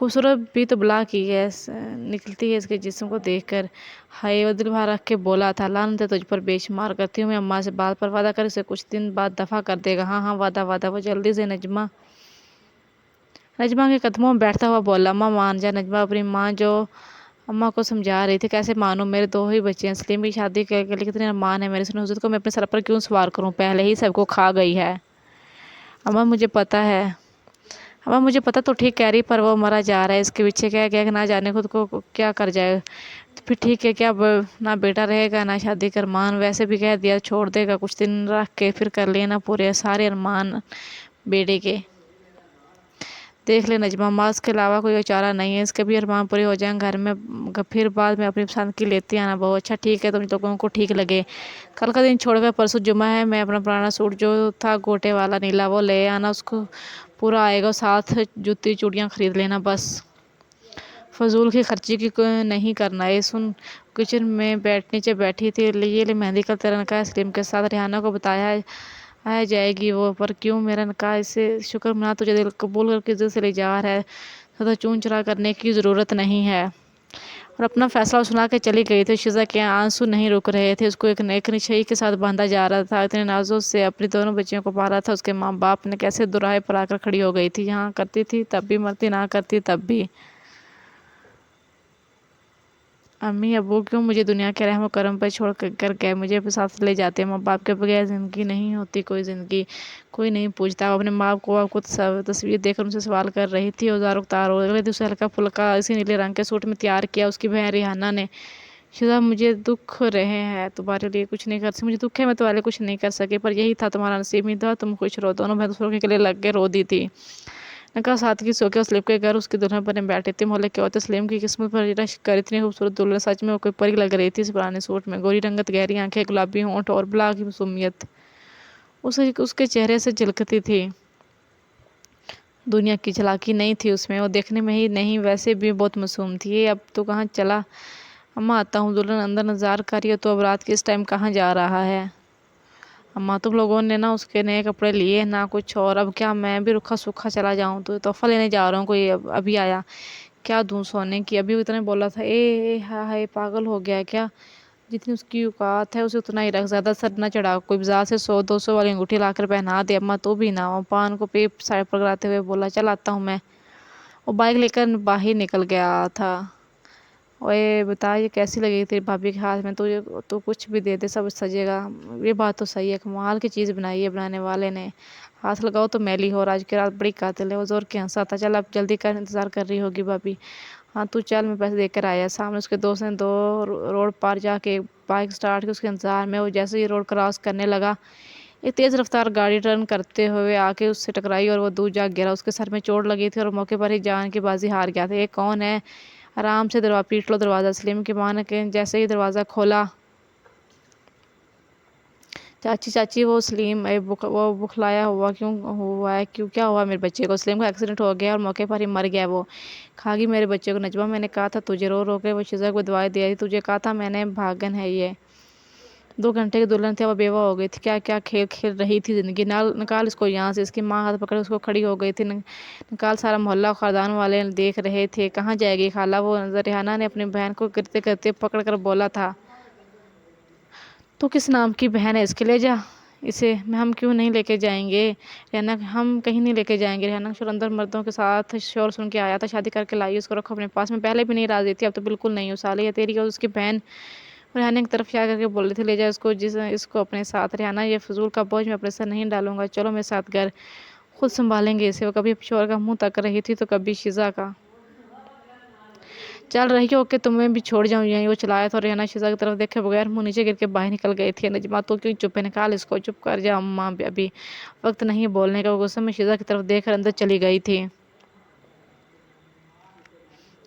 خوبصورت بھی تو بلا کی ہے نکلتی ہے اس کے جسم کو دیکھ کر۔ ہائے، وہ دل بھر رکھ کے بولا تھا، لعنت ہے تجھ پر، بے شمار کرتی ہوں میں اماں سے بات پر، وعدہ کر اسے کچھ دن بعد دفع کر دے گا۔ ہاں ہاں، وعدہ وعدہ۔ وہ جلدی سے نجمہ کے قدموں میں بیٹھتا ہوا بولا، اماں مان جا۔ نجمہ اپنی ماں جو اماں کو سمجھا رہی تھی، کیسے مانوں، میرے 2 ہی بچے ہیں، سلیم کی شادی کے لیے کتنے ارمان ہے میرے، اس نصرت کو میں اپنے سر پر کیوں سوار کروں، پہلے ہی سب کو کھا گئی ہے۔ اماں مجھے پتا ہے، اماں مجھے پتا تو ٹھیک کہہ رہی، پر وہ مرا جا رہا ہے، اس کے پیچھے کیا کہ نہ جانے خود کو کیا کر جائے، تو پھر ٹھیک ہے، کیا نہ بیٹا رہے گا نہ شادی کا ارمان، ویسے بھی کہہ دیا چھوڑ دے گا، کچھ دن رکھ کے پھر کر لینا پورے سارے ارمان بیٹے کے۔ دیکھ لے نجمہ، ماں اس کے علاوہ کوئی چارہ نہیں ہے، اس کے بھی ارمان پورے ہو جائیں گھر میں، پھر بعد میں اپنی پسند کی لیتی آنا بہو۔ اچھا ٹھیک ہے، تم لوگوں کو ٹھیک لگے۔ کل کا دن چھوڑ کر پرسوں جمعہ ہے، میں اپنا پرانا سوٹ جو تھا گوٹے والا نیلا وہ لے آنا، اس کو پورا آئے گا، ساتھ جوتی چوڑیاں خرید لینا، بس فضول کی خرچی کی نہیں کرنا ہے۔ سن، کچن میں نیچے بیٹھی تھی، یہ لے مہندی کا تیرا نکاح سلیم کے ساتھ، ریحانہ کو بتایا جائے گی وہ، پر کیوں میرا نکاح اس سے شکر منا، تجھے دل قبول کر کے دل سے لے جا رہا ہے، زیادہ چون چرا کرنے کی ضرورت نہیں ہے۔ اور اپنا فیصلہ سنا کے چلی گئی تھی۔ شزا کے آنسو نہیں رک رہے تھے، اس کو ایک نشئی کے ساتھ باندھا جا رہا تھا، اتنے نازوں سے اپنی دونوں بچیوں کو پالا تھا، اس کے ماں باپ نے کیسے دوراہے پر آ کر کھڑی ہو گئی تھی، یہاں کرتی تھی تب بھی مرتی، نہ کرتی تب بھی۔ امی ابو کیوں مجھے دنیا کے رحم و کرم پر چھوڑ کر گئے، مجھے اپنے ساتھ لے جاتے، ماں باپ کے بغیر زندگی نہیں ہوتی کوئی زندگی، کوئی نہیں پوچھتا۔ وہ اپنے ماں کو تصویر دیکھ کر ان سے سوال کر رہی تھی، اوزار اختار ہو، اگلے دن اسے ہلکا پھلکا اسی نیلے رنگ کے سوٹ میں تیار کیا اس کی بہن ریحانہ نے۔ شزا، مجھے دکھ رہے ہیں، تمہارے لیے کچھ نہیں کر سکی، مجھے دکھ ہے میں تمہارے لیے کچھ نہیں کر سکی، پر یہی تھا تمہارا نصیب ہی تھا، تم خوش رہو۔ دونوں بہن دوسروں کے گلے لگ کے رو دی تھی۔ نکاح سادگی سے ہو گیا، سلیم کے گھر اس کی دلہن بنے بیٹھی تھی، محلے کی عورتیں سلیم کی قسمت پر رشک کر اتنی خوبصورت دلہن، سچ میں وہ کوئی پری لگ رہی تھی اس پرانے سوٹ میں، گوری رنگت، گہری آنکھیں، گلابی ہونٹ اور بلا کی معصومیت اس کے چہرے سے جھلکتی تھی۔ دنیا کی چلاکی نہیں تھی اس میں، وہ دیکھنے میں ہی نہیں ویسے بھی بہت معصوم تھی۔ یہ اب تو کہاں چلا؟ اماں آتا ہوں، دلہن اندر انتظار کر رہی ہے، تو اب رات کے اس ٹائم کہاں جا رہا ہے؟ اماں، تم لوگوں نے نہ اس کے نئے کپڑے لیے نہ کچھ اور، اب کیا میں بھی رکھا سکھا چلا جاؤں؟ تو تحفہ لینے جا رہا ہوں، کوئی ابھی آیا؟ کیا دوں سونے کی؟ ابھی اتنے بولا تھا، اے ہائے، پاگل ہو گیا کیا؟ جتنی اس کی اوقات ہے اسے اتنا ہی رکھ، زیادہ سر نہ چڑھا، کوئی بازار سے 100-200 والی انگوٹھی لا کر پہنا دے۔ اماں تو بھی نہ ہو، پان کو پیپ سائڈ پر گراتے ہوئے بولا، چل آتا ہوں میں۔ وہ بائک لے کر باہر نکل گیا تھا۔ اوئے بتا، یہ کیسی لگے گی تیری بھابھی کے ہاتھ میں، تو کچھ بھی دے دے سب سجے گا۔ یہ بات تو صحیح ہے، کمال کی چیز بنائی ہے بنانے والے نے، ہاتھ لگاؤ تو میلی ہو، آج کی رات بڑی قاتل ہے۔ وہ زور کے ہنسا تھا، چل اب جلدی کر، انتظار کر رہی ہوگی بھابھی۔ ہاں تو چل، میں پیسے دے کر آیا۔ سامنے اس کے دوست نے روڈ پار جا کے بائک سٹارٹ کی اس کے انتظار میں۔ وہ جیسے ہی روڈ کراس کرنے لگا، ایک تیز رفتار گاڑی ٹرن کرتے ہوئے آ کے اس سے ٹکرائی اور وہ دور جا گرا۔ اس کے سر میں چوٹ لگی تھی اور موقع پر ہی جان کی بازی ہار گیا تھا۔ یہ کون ہے؟ آرام سے پیٹ لو دروازہ۔ سلیم کی ماں نے جیسے ہی دروازہ کھولا، چاچی وہ سلیم، وہ بخلایا ہوا کیوں ہوا ہے؟ کیا ہوا میرے بچے کو؟ سلیم کا ایکسیڈنٹ ہو گیا اور موقع پر ہی مر گیا وہ، کھا گئی میرے بچے کو۔ نجمہ، میں نے کہا تھا تجھے، رو رو کے وہ شزا کو دعائیں دے رہی، تجھے کہا تھا میں نے، بھاگن ہے یہ۔ 2 گھنٹے کی دلہن تھی، وہ بیوہ ہو گئی تھی، کیا کیا کھیل کھیل رہی تھی زندگی۔ نکال اس کو یہاں سے۔ اس کی ماں ہاتھ پکڑ اس کو کھڑی ہو گئی تھی۔ نکال، سارا محلہ خاندان والے دیکھ رہے تھے۔ کہاں جائے گی خالہ وہ؟ ریحانہ نے اپنی بہن کو گرتے گرتے پکڑ کر بولا تھا، تو کس نام کی بہن ہے اس کے، لے جا اسے۔ ہم کیوں نہیں لے کے جائیں گے ریحانہ، ہم کہیں نہیں لے کے جائیں گے۔ ریحانہ کا شوہر اندر مردوں کے ساتھ شور سن کے آیا تھا، شادی کر کے لائی، اس کو رکھو اپنے پاس۔ میں پہلے بھی نہیں راضی تھی، اب تو بالکل نہیں ہوں، سالی ہے تیری اور اس کی بہن۔ ریحانہ کی طرف اشارہ کر کے بول رہی تھی، لے جا اس کو اپنے ساتھ۔ ریحانہ، یہ فضول کا بوجھ میں اپنے سر نہیں ڈالوں گا، چلو میرے ساتھ گھر، خود سنبھالیں گے اسے۔ وہ کبھی شوہر کا منہ تک رہی تھی تو کبھی شزا کا۔ چل رہی ہو کہ تمہیں بھی چھوڑ جاؤں یہیں؟ وہ چلایا تھا اور ریحانہ شزا کی طرف دیکھے بغیر منہ نیچے گر کے باہر نکل گئی تھی۔ نجمہ، تو کیوں چپ ہے؟ نکال اس کو۔ چپ کر جا اماں، ابھی وقت نہیں بولنے کا۔ وہ غصے میں شزا کی طرف دیکھ کر اندر چلی گئی تھی۔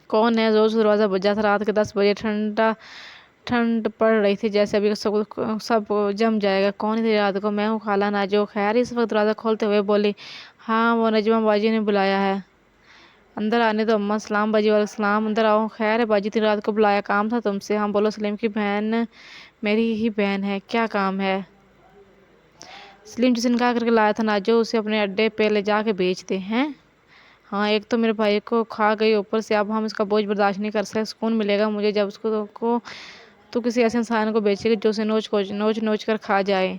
کون ہے؟ زور سے دروازہ بجا تھا، رات کے 10 بجے، ٹھنڈ پڑ رہی تھی، جیسے ابھی سب جم جائے گا۔ کون ہے رات کو؟ میں ہوں خالہ ناجو۔ خیر؟ اس وقت دروازہ کھولتے ہوئے بولی۔ ہاں، وہ نجمہ باجی نے بلایا ہے۔ اندر آنے دو اماں۔ سلام باجی۔ وعلیکم السلام، اندر آؤ۔ خیر ہے باجی، اتنی رات کو بلایا، کام تھا تم سے؟ ہاں بولو۔ سلیم کی بہن میری ہی بہن ہے، کیا کام ہے؟ سلیم جسے نکاح کر کے لایا تھا ناجو، اسے اپنے اڈے پہ لے جا کے بیچ دے ہیں؟ ہاں ایک تو میرے بھائی کو کھا گئی، اوپر سے اب ہم اس کا بوجھ برداشت نہیں کر سکتے۔ سکون ملے گا مجھے جب اس کو تو کسی ایسے انسان کو بیچے گی جو اسے نوچ کر کھا جائے۔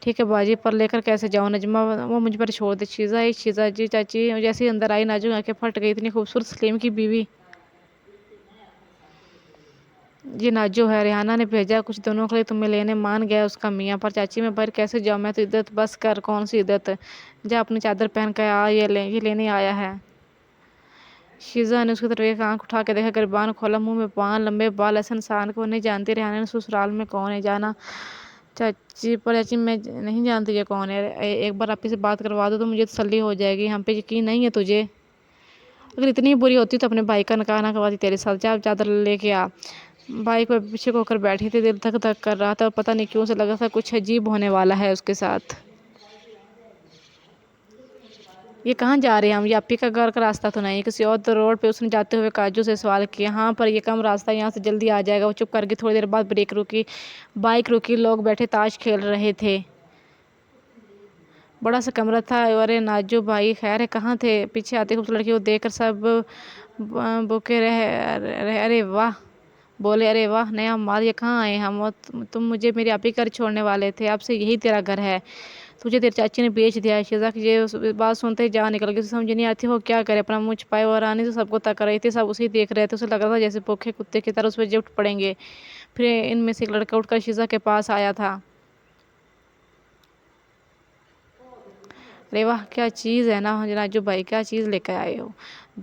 ٹھیک ہے باجی، پر لے کر کیسے جاؤں نجمہ، وہ مجھ پر چھوڑ دے۔ شیزا جی چاچی جیسے ہی اندر آئی ناجو آنکھیں پھٹ گئی، اتنی خوبصورت سلیم کی بیوی۔ یہ ناجو ہے، ریحانہ نے بھیجا کچھ دنوں کے لیے تمہیں لینے، مان گیا اس کا میاں۔ پر چاچی میں باہر کیسے جاؤں، میں تو عدت بس کر، کون سی عدت، جا اپنی چادر پہن کے آ، یہ لینے آیا ہے۔ شیزا نے اس کی طرف ایک آنکھ اٹھا کے دیکھا، گریبان کھولا، منہ میں پان، لمبے بال، ایسے انسان کو نہیں جانتی ریحانہ نے سسرال میں کون ہے جانا چاچی؟ پر چاچی میں نہیں جانتی یہ کون ہے، ایک بار آپی سے بات کروا دو تو مجھے تسلی ہو جائے گی۔ ہم پہ یقین نہیں ہے تجھے؟ اگر اتنی بری ہوتی تو اپنے بھائی کا نکاح نہ کرواتی تیرے ساتھ، جا چادر لے کے آ۔ بھائی کو پیچھے ہو کر بیٹھی تھی، دل دھک دھک کر رہا تھا اور پتہ نہیں کیوں سے لگا تھا کچھ عجیب ہونے والا ہے اس کے ساتھ۔ یہ کہاں جا رہے ہیں ہم؟ یہ آپی کا گھر کا راستہ تو نہیں کسی اور روڈ پہ؟ اس نے جاتے ہوئے کاجو سے سوال کیا۔ ہاں پر یہ کم راستہ، یہاں سے جلدی آ جائے گا۔ وہ چپ کر گئی، تھوڑی دیر بعد بائک رکی، لوگ بیٹھے تاش کھیل رہے تھے۔ بڑا سا کمرہ تھا۔ ارے ناجو بھائی خیر ہے، کہاں تھے؟ پیچھے آتی خوبصورت لڑکی کو دیکھ کر سب بوکے ارے واہ بولے، ارے واہ نیا مال، یہ کہاں آئے ہم؟ تم مجھے میری آپی گھر چھوڑنے والے تھے، اب سے یہی تیرا گھر ہے، تجھے تیری چاچی نے بیچ دیا ہے۔ شیزا کی یہ بات سنتے ہی جان نکل گئی، اسے سمجھ نہیں آتی وہ کیا کرے، اپنا منہ چھپائے وہ رانی سے سب کو تک رہی تھی، سب اسے دیکھ رہے تھے، اسے لگ رہا تھا جیسے بھوکے کتے کی طرح اس پہ جھپٹ پڑیں گے۔ پھر ان میں سے ایک لڑکا اٹھ کر شیزا کے پاس آیا تھا۔ ارے واہ کیا چیز ہے نا ناجو بھائی، کیا چیز لے کر آئے ہو،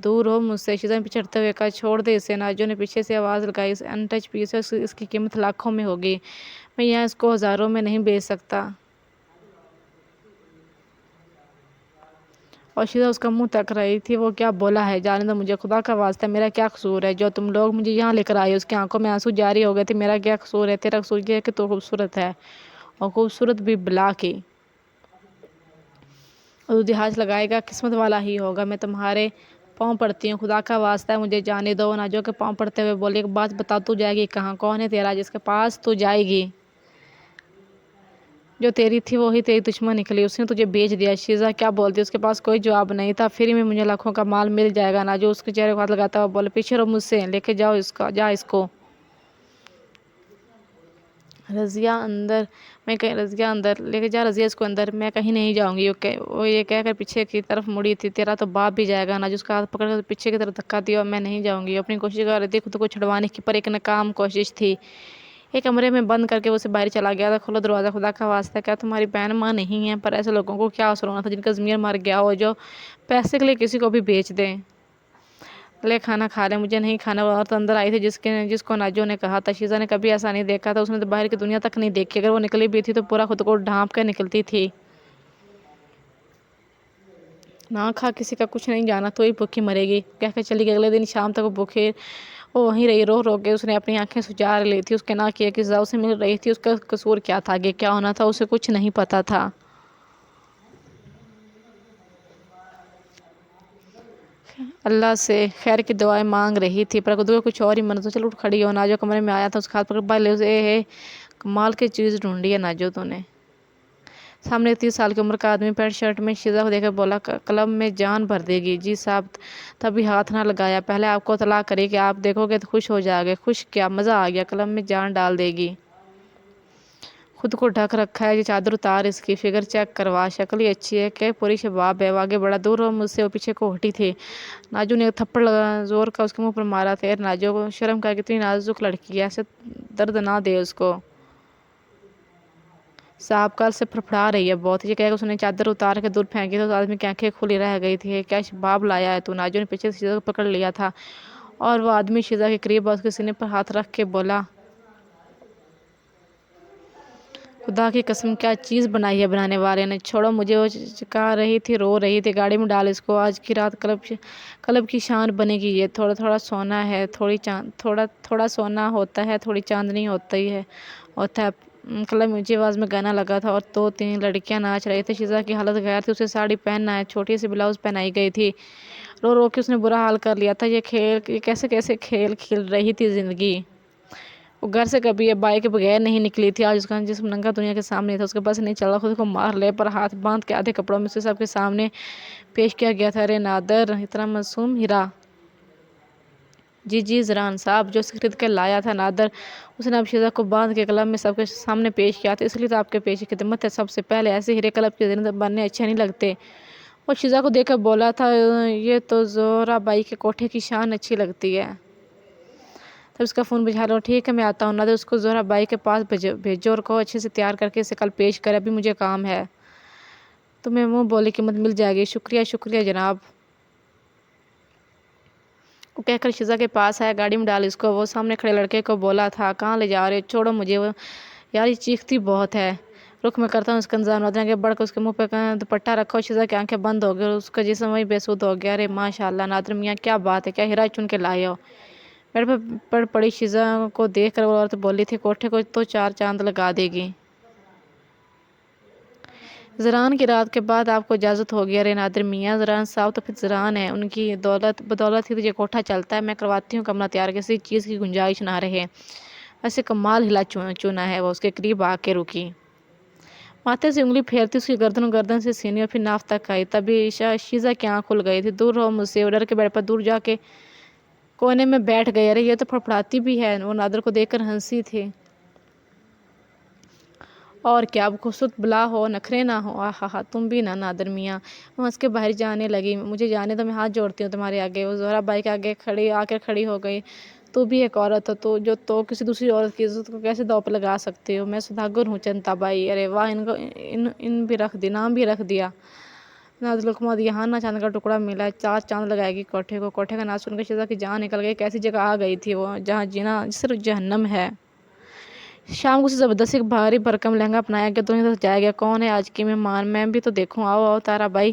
دور ہو مجھ سے۔ شیزا نے پیچھے ہٹتے ہوئے کہا، چھوڑ دے اسے۔ ناجو نے پیچھے سے آواز لگائی، اس انٹچ پیس ہے، اس کی قیمت لاکھوں میں ہوگی، میں یہاں اس کو ہزاروں میں نہیں بیچ سکتا۔ اور شیزا اس کا منہ تک رہی تھی، وہ کیا بولا ہے؟ جانے دو مجھے، خدا کا واسطہ میرا کیا قصور ہے جو تم لوگ مجھے یہاں لے کر آئے ہو؟ اس کی آنکھوں میں آنسو جاری ہو گئے تھے۔ میرا کیا قصور ہے؟ تیرا قصور یہ ہے کہ تو خوبصورت ہے، اور خوبصورت بھی بلا کی، اور تو ہاتھ لگائے گا قسمت والا ہی ہوگا۔ میں تمہارے پاؤں پڑتی ہوں، خدا کا واسطہ ہے مجھے جانے دو۔ ناجو کے پاؤں پڑتے ہوئے بولی، ایک بات بتا، تو جائے گی کہاں؟ کون ہے تیرا جس کے پاس تو جائے گی؟ جو تیری تھی وہی تیری دشمن نکلی، اس نے تجھے بیچ دیا۔ شیزا کیا بولتی، اس کے پاس کوئی جواب نہیں تھا۔ فری میں مجھے لاکھوں کا مال مل جائے گا۔ ناجو اس کے چہرے کو ہاتھ لگاتا ہوا بولے، پیچھے رہو مجھ سے، لے کے جاؤ جا اس کو۔ رضیہ اندر لے کے جا، رضیہ اس کو اندر، میں کہیں نہیں جاؤں گی۔ وہ یہ کہہ کر پیچھے کی طرف مڑی تھی، تیرا تو باپ بھی جائے گا۔ ناجو اس کا ہاتھ پکڑ کر پیچھے کی طرف دھکا دیا، میں نہیں جاؤں گی۔ اپنی کوشش کر رہی تھی خود کو چھڑوانے کی، پر ایک ناکام کوشش تھی۔ ایک کمرے میں بند کر کے وہ اسے باہر چلا گیا تھا۔ کھولو دروازہ، خدا کا واسطہ کیا تمہاری بہن ماں نہیں ہے؟ پر ایسے لوگوں کو کیا اثر ہونا تھا جن کا ضمیر مر گیا ہو، جو پیسے کے لیے کسی کو بھی بیچ دیں۔ لے کھانا کھا لے، مجھے نہیں کھانا۔ وہ عورت اندر آئی تھی جس کو ناجو نے کہا تھا۔ شیزا نے کبھی ایسا نہیں دیکھا تھا، اس نے تو باہر کی دنیا تک نہیں دیکھی، اگر وہ نکلی بھی تھی تو پورا خود کو ڈھانپ کے نکلتی تھی۔ نہ کھا کسی کا کچھ نہیں جانا، تو ہی بھوکی مرے گی، کہہ کے چلی گئی۔ اگلے دن شام تک وہ وہیں رہی، رو رو کے اس نے اپنی آنکھیں سجار لی تھی۔ اس کے نہ کیے کی سزا اسے مل رہی تھی، اس کا قصور کیا تھا، آگے کیا ہونا تھا اسے کچھ نہیں پتا تھا۔ اللہ سے خیر کی دعائیں مانگ رہی تھی، پر خود کو کچھ اور ہی من تھا۔ چل اٹھ کھڑی ہو۔ ناجو کمرے میں آیا تھا، اس کا ہاتھ پکڑ بھائی لے، کمال کی چیز ڈھونڈی ہے ناجو تو نے۔ سامنے ایک 30 سال کی عمر کا آدمی پینٹ شرٹ میں شیزا کو دیکھ کر بولا، کلب میں جان بھر دے گی جی صاحب، تبھی ہاتھ نہ لگایا، پہلے آپ کو اطلاع کری کہ آپ دیکھو گے تو خوش ہو جائے گے۔ خوش کیا، مزہ آ گیا، کلب میں جان ڈال دے گی۔ خود کو ڈھک رکھا ہے، یہ چادر اتار، اس کی فگر چیک کروا، شکل ہی اچھی ہے کہ پوری شباب ہے، وہ آگے بڑھا، دور ہو مجھ سے۔ وہ پیچھے کو ہٹی تھی۔ ناجو نے ایک تھپڑ زور کا اس کے منہ پر مارا تھا۔ ناجو کو شرم کر، کتنی نازک لڑکی ہے، ایسے درد نہ دے اس کو، صاحب کل سے پھڑپڑا رہی ہے بہت۔ یہ کہہ کر اس نے چادر اتار کے دور پھینکی تو اس آدمی کی آنکھیں کھلی رہ گئی تھی۔ کیا شباب لایا ہے تو؟ ناجو نے پیچھے سے شیزا کو پکڑ لیا تھا، اور وہ آدمی شیزا کے قریب اس کے سینے پر ہاتھ رکھ کے بولا، خدا کی قسم کیا چیز بنائی ہے بنانے والے نے، چھوڑو مجھے۔ وہ چچا رہی تھی، رو رہی تھی، گاڑی میں ڈال اس کو، آج کی رات کلب کی شان بنے گی۔ یہ تھوڑا تھوڑا سونا ہے، تھوڑا سونا ہوتا ہے، تھوڑی چاندنی ہوتا ہے۔ کلب اونچی آواز میں گانا لگا تھا، اور 2-3 لڑکیاں ناچ رہی تھیں۔ شیزا کی حالت غیر تھی، اسے ساڑی پہننا ہے، چھوٹی سی بلاؤز پہنائی گئی تھی۔ رو رو کے اس نے برا حال کر لیا تھا۔ یہ کیسے کھیل کھیل رہی تھی زندگی۔ وہ گھر سے کبھی یہ بائی کے بغیر نہیں نکلی تھی، آج اس کا جسم ننگا دنیا کے سامنے تھا، اس کے پاس نہیں چل رہا، خود کو مار لے پر ہاتھ باندھ کے آدھے کپڑوں میں سے سب کے سامنے پیش کیا گیا تھا۔ ارے نادر، اتنا معصوم ہیرا! جی زران صاحب، جو اسے خرید کے لایا تھا نادر، اس نے اب شیزہ کو باندھ کے کلب میں سب کے سامنے پیش کیا تھا، اس لیے تو آپ کے پیش خدمت ہے۔ سب سے پہلے ایسے ہیرے کلب کے زندہ بننے اچھے نہیں لگتے۔ وہ شیزہ کو دیکھ کر بولا تھا، یہ تو زہرا بائی کے کوٹھے کی شان اچھی لگتی ہے۔ تب اس کا فون بجھا لو۔ ٹھیک ہے، میں آتا ہوں۔ نادر اس کو زہرا بائی کے پاس بھیجو اور کہو اچھے سے تیار کر کے اسے کل پیش کرے، ابھی مجھے کام ہے۔ تمہیں منہ بولی قیمت مل جائے گی۔ شکریہ جناب۔ وہ کہہ کر شیزہ کے پاس آیا، گاڑی میں ڈال اس کو۔ وہ سامنے کھڑے لڑکے کو بولا تھا، کہاں لے جا رہے ہو؟ چھوڑو مجھے، یار یہ چیختی بہت ہے۔ رخ میں کرتا ہوں اس کا انتظار۔ نادر آگے بڑھ کر اس کے منہ پہ دوپٹہ رکھا اور شیزہ کی آنکھیں بند ہو گئی اور اس کا جسم وہی بے سود ہو گیا۔ ارے ماشاءاللہ نادر میاں، کیا بات ہے، کیا ہیرا چن کے لائے ہو؟ بیڈ پہ پڑ پڑی شیزہ کو دیکھ کر وہ عورت بولی تھی، کوٹھے کو تو 4 چاند لگا دے گی۔ زران کی رات کے بعد آپ کو اجازت ہوگی۔ ارے نادر میاں، زران صاحب تو پھر زران ہے، ان کی بدولت ہی تو یہ کوٹھا چلتا ہے۔ میں کرواتی ہوں کمرہ تیار، کسی چیز کی گنجائش نہ رہے۔ ایسے کمال ہلا چنا ہے۔ وہ اس کے قریب آ کے رکی، ماتھے سے انگلی پھیرتی اس کی گردن سے سینے اور پھر ناف تک آئی۔ تبھی شیزہ کی آنکھ کھل گئی تھی۔ دور رہو مجھ سے۔ وہ ڈر کے بیڈ پر دور جا کے کونے میں بیٹھ گئی۔ ارے یہ تو پھڑپڑاتی بھی ہے۔ وہ نادر کو دیکھ کر ہنسی تھی۔ اور کیا، اب خوبصورت بلا ہو، نخرے نہ ہو، آہا تم بھی نا نادر میاں۔ وہ ہنس کے باہر جانے لگی۔ مجھے جانے دو، میں ہاتھ جوڑتی ہوں تمہارے آگے۔ وہ زہرا بائی کے آگے آ کر کھڑی ہو گئی۔ تو بھی ایک عورت ہو جو تو کسی دوسری عورت کی عزت کو کیسے داؤ پہ لگا سکتی ہو؟ میں سوداگر ہوں چنتا بائی۔ ارے واہ، ان بھی رکھ دی، نام بھی رکھ دیا۔ نادر لقمہ یہاں نہ چاند کا ٹکڑا ملا، 4 چاند لگائے گی کوٹھے کو۔ کوٹھے کا نام سن کر شیزہ کی جان نکل گئی۔ کیسی جگہ آ گئی تھی وہ، جہاں جینا صرف جہنم ہے۔ شام کو اسے زبردستی بھاری بھرکم لہنگا اپنایا گیا، دنیا تک جایا گیا۔ کون ہے آج کی مہمان؟ میں بھی تو دیکھوں۔ آؤ تارا بائی،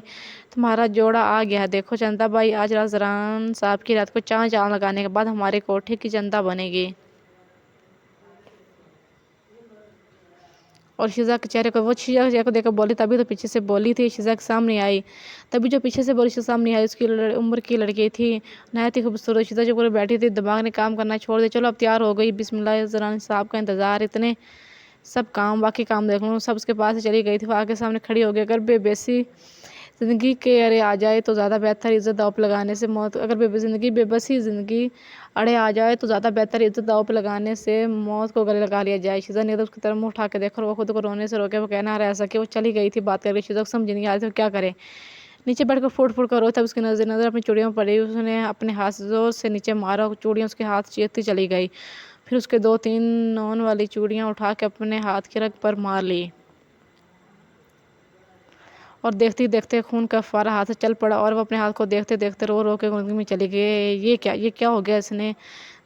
تمہارا جوڑا آ گیا ہے۔ دیکھو چنتا بائی، آج رات زران صاحب کی رات کو 4 چاند لگانے کے بعد ہمارے کوٹھے کی چنتا بنے گی۔ اور شیزہ کے چہرے کو دیکھ کر بولی، تبھی تو پیچھے سے بولی تھی۔ شیزہ کے سامنے آئی، تبھی جو پیچھے سے بولی شیزہ سامنے آئی۔ اس کی عمر کی لڑکی تھی، نہایت ہی خوبصورت۔ شیزہ جو پورے بیٹھی تھی، دماغ نے کام کرنا چھوڑ دیا۔ چلو اب تیار ہو گئی، بسم اللہ، زران صاحب کا انتظار، اتنے سب کام، باقی کام دیکھ لوں۔ سب اس کے پاس سے چلی گئی تھی۔ وہ آگے سامنے کھڑی ہو گئی۔ اگر بے بسی زندگی کے اڑے آ جائے تو زیادہ بہتر، عزت داؤ پہ لگانے سے موت۔ اگر بے بسی زندگی اڑے آ جائے تو زیادہ بہتر، عزت داؤ پہ لگانے سے موت کو گلے لگا لیا جائے۔ شیزہ نے اس کی طرف منہ اٹھا کے دیکھا اور وہ خود کو رونے سے روکے وہ کہہ نہ رہ سکے۔ وہ چلی گئی تھی بات کر کے۔ شیزہ کو سمجھ نہیں آ رہی تھی وہ کیا کرے، نیچے بیٹھ کر پھوٹ پھوٹ کر روتا۔ تب اس کی نظر اپنی چوڑیوں پر پڑی۔ اس نے اپنے ہاتھ سے زور سے نیچے مارا اور چوڑیاں اس کے ہاتھ چیرتی چلی گئی۔ پھر اس کے 2-3 نون والی چوڑیاں اٹھا کے اپنے ہاتھ کی رگ پر مار لی اور دیکھتے دیکھتے خون کا فوارہ ہاتھ سے چل پڑا اور وہ اپنے ہاتھ کو دیکھتے دیکھتے رو رو کے گنگی میں چلی گئی۔ یہ کیا ہو گیا اس نے؟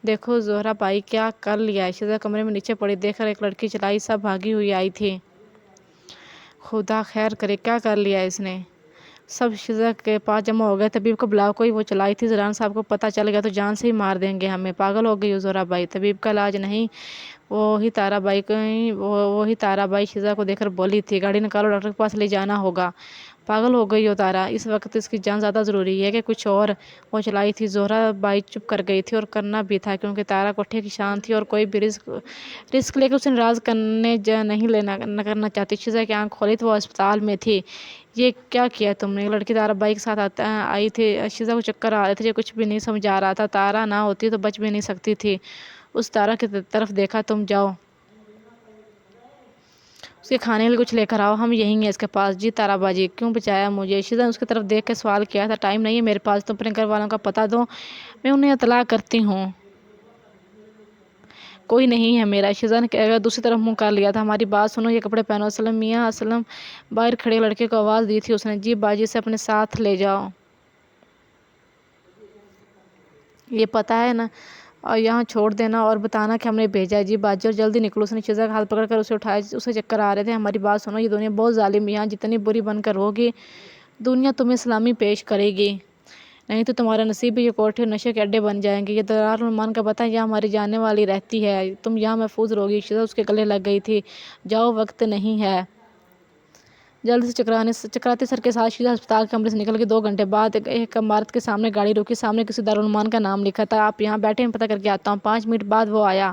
دیکھو زہرا بائی کیا کر لیا ہے۔ شیزہ کمرے میں نیچے پڑی دیکھ کر ایک لڑکی چلائی، سب بھاگی ہوئی آئی تھی۔ خدا خیر کرے، کیا کر لیا اس نے؟ سب شیزہ کے پاس جمع ہو گئے۔ طبیب کو بلاؤ، کوئی وہ چلائی تھی، زران صاحب کو پتہ چل گیا تو جان سے ہی مار دیں گے ہمیں۔ پاگل ہو گئی ہو زہرا بائی، طبیب کا علاج نہیں، وہی تارا بائی شیزہ کو دیکھ کر بولی تھی، گاڑی نکالو، ڈاکٹر کے پاس لے جانا ہوگا۔ پاگل ہو گئی ہو تارا، اس وقت اس کی جان زیادہ ضروری ہے کہ کچھ اور؟ وہ چلائی تھی۔ زہرا بائی چپ کر گئی تھی، اور کرنا بھی تھا کیونکہ تارا کوٹھے کی شان تھی اور کوئی بھی رسک لے کے اسے ناراض نہیں کرنا چاہتی۔ شیزہ کی آنکھ کھولی تو وہ اسپتال میں تھی۔ یہ کیا کیا تم نے؟ لڑکی تارا بائی کے ساتھ آئی تھی۔ شیزہ کو چکر آ رہے تھے، کچھ بھی نہیں سمجھ آ رہا تھا۔ تارا نہ ہوتی تو بچ بھی نہیں سکتی تھی۔ اس تارا کی طرف دیکھا، تم جاؤ اس کے کھانے کے لیے کچھ لے کر آؤ، ہم یہیں ہیں اس کے پاس۔ جی تارا باجی، کیوں بچایا مجھے؟ شیزہ نے اس کی طرف دیکھ کے سوال کیا تھا۔ ٹائم نہیں ہے میرے پاس، تم اپنے گھر والوں کا پتہ دو، میں انہیں اطلاع کرتی ہوں۔ کوئی نہیں ہے میرا، شیزہ نے دوسری طرف منہ کر لیا تھا۔ ہماری بات سنو، یہ کپڑے پہنو۔ اسلم میاں، اسلم باہر کھڑے لڑکے کو آواز دی تھی اس نے۔ جی باجی، اسے اپنے ساتھ لے جاؤ، یہ پتہ ہے نا، اور یہاں چھوڑ دینا اور بتانا کہ ہم نے بھیجا ہے۔ جی باجی، اور جلدی نکلو۔ اس نے شیزہ کا ہاتھ پکڑ کر اسے اٹھایا، اسے چکر آ رہے تھے۔ ہماری بات سنو، یہ دنیا بہت ظالم ہے، یہاں جتنی بری بن کر رہوگی دنیا تمہیں سلامی پیش کرے گی، نہیں تو تمہارا نصیب ہے، یہ کوٹھے نشے کے اڈے بن جائیں گے۔ یہ دارالمان کا پتہ ہے، یہاں ہماری جانے والی رہتی ہے، تم یہاں محفوظ رہوگی۔ شیزہ اس کے گلے لگ گئی تھی۔ جاؤ، وقت نہیں ہے۔ جلد سے چکراتے سر کے ساتھ شیزہ ہسپتال کے کمرے سے نکل گئی۔ 2 گھنٹے بعد ایک عمارت کے سامنے گاڑی رکی، سامنے کسی دارالمان کا نام لکھا تھا۔ آپ یہاں بیٹھے، میں پتہ کر کے آتا ہوں۔ 5 منٹ بعد وہ آیا۔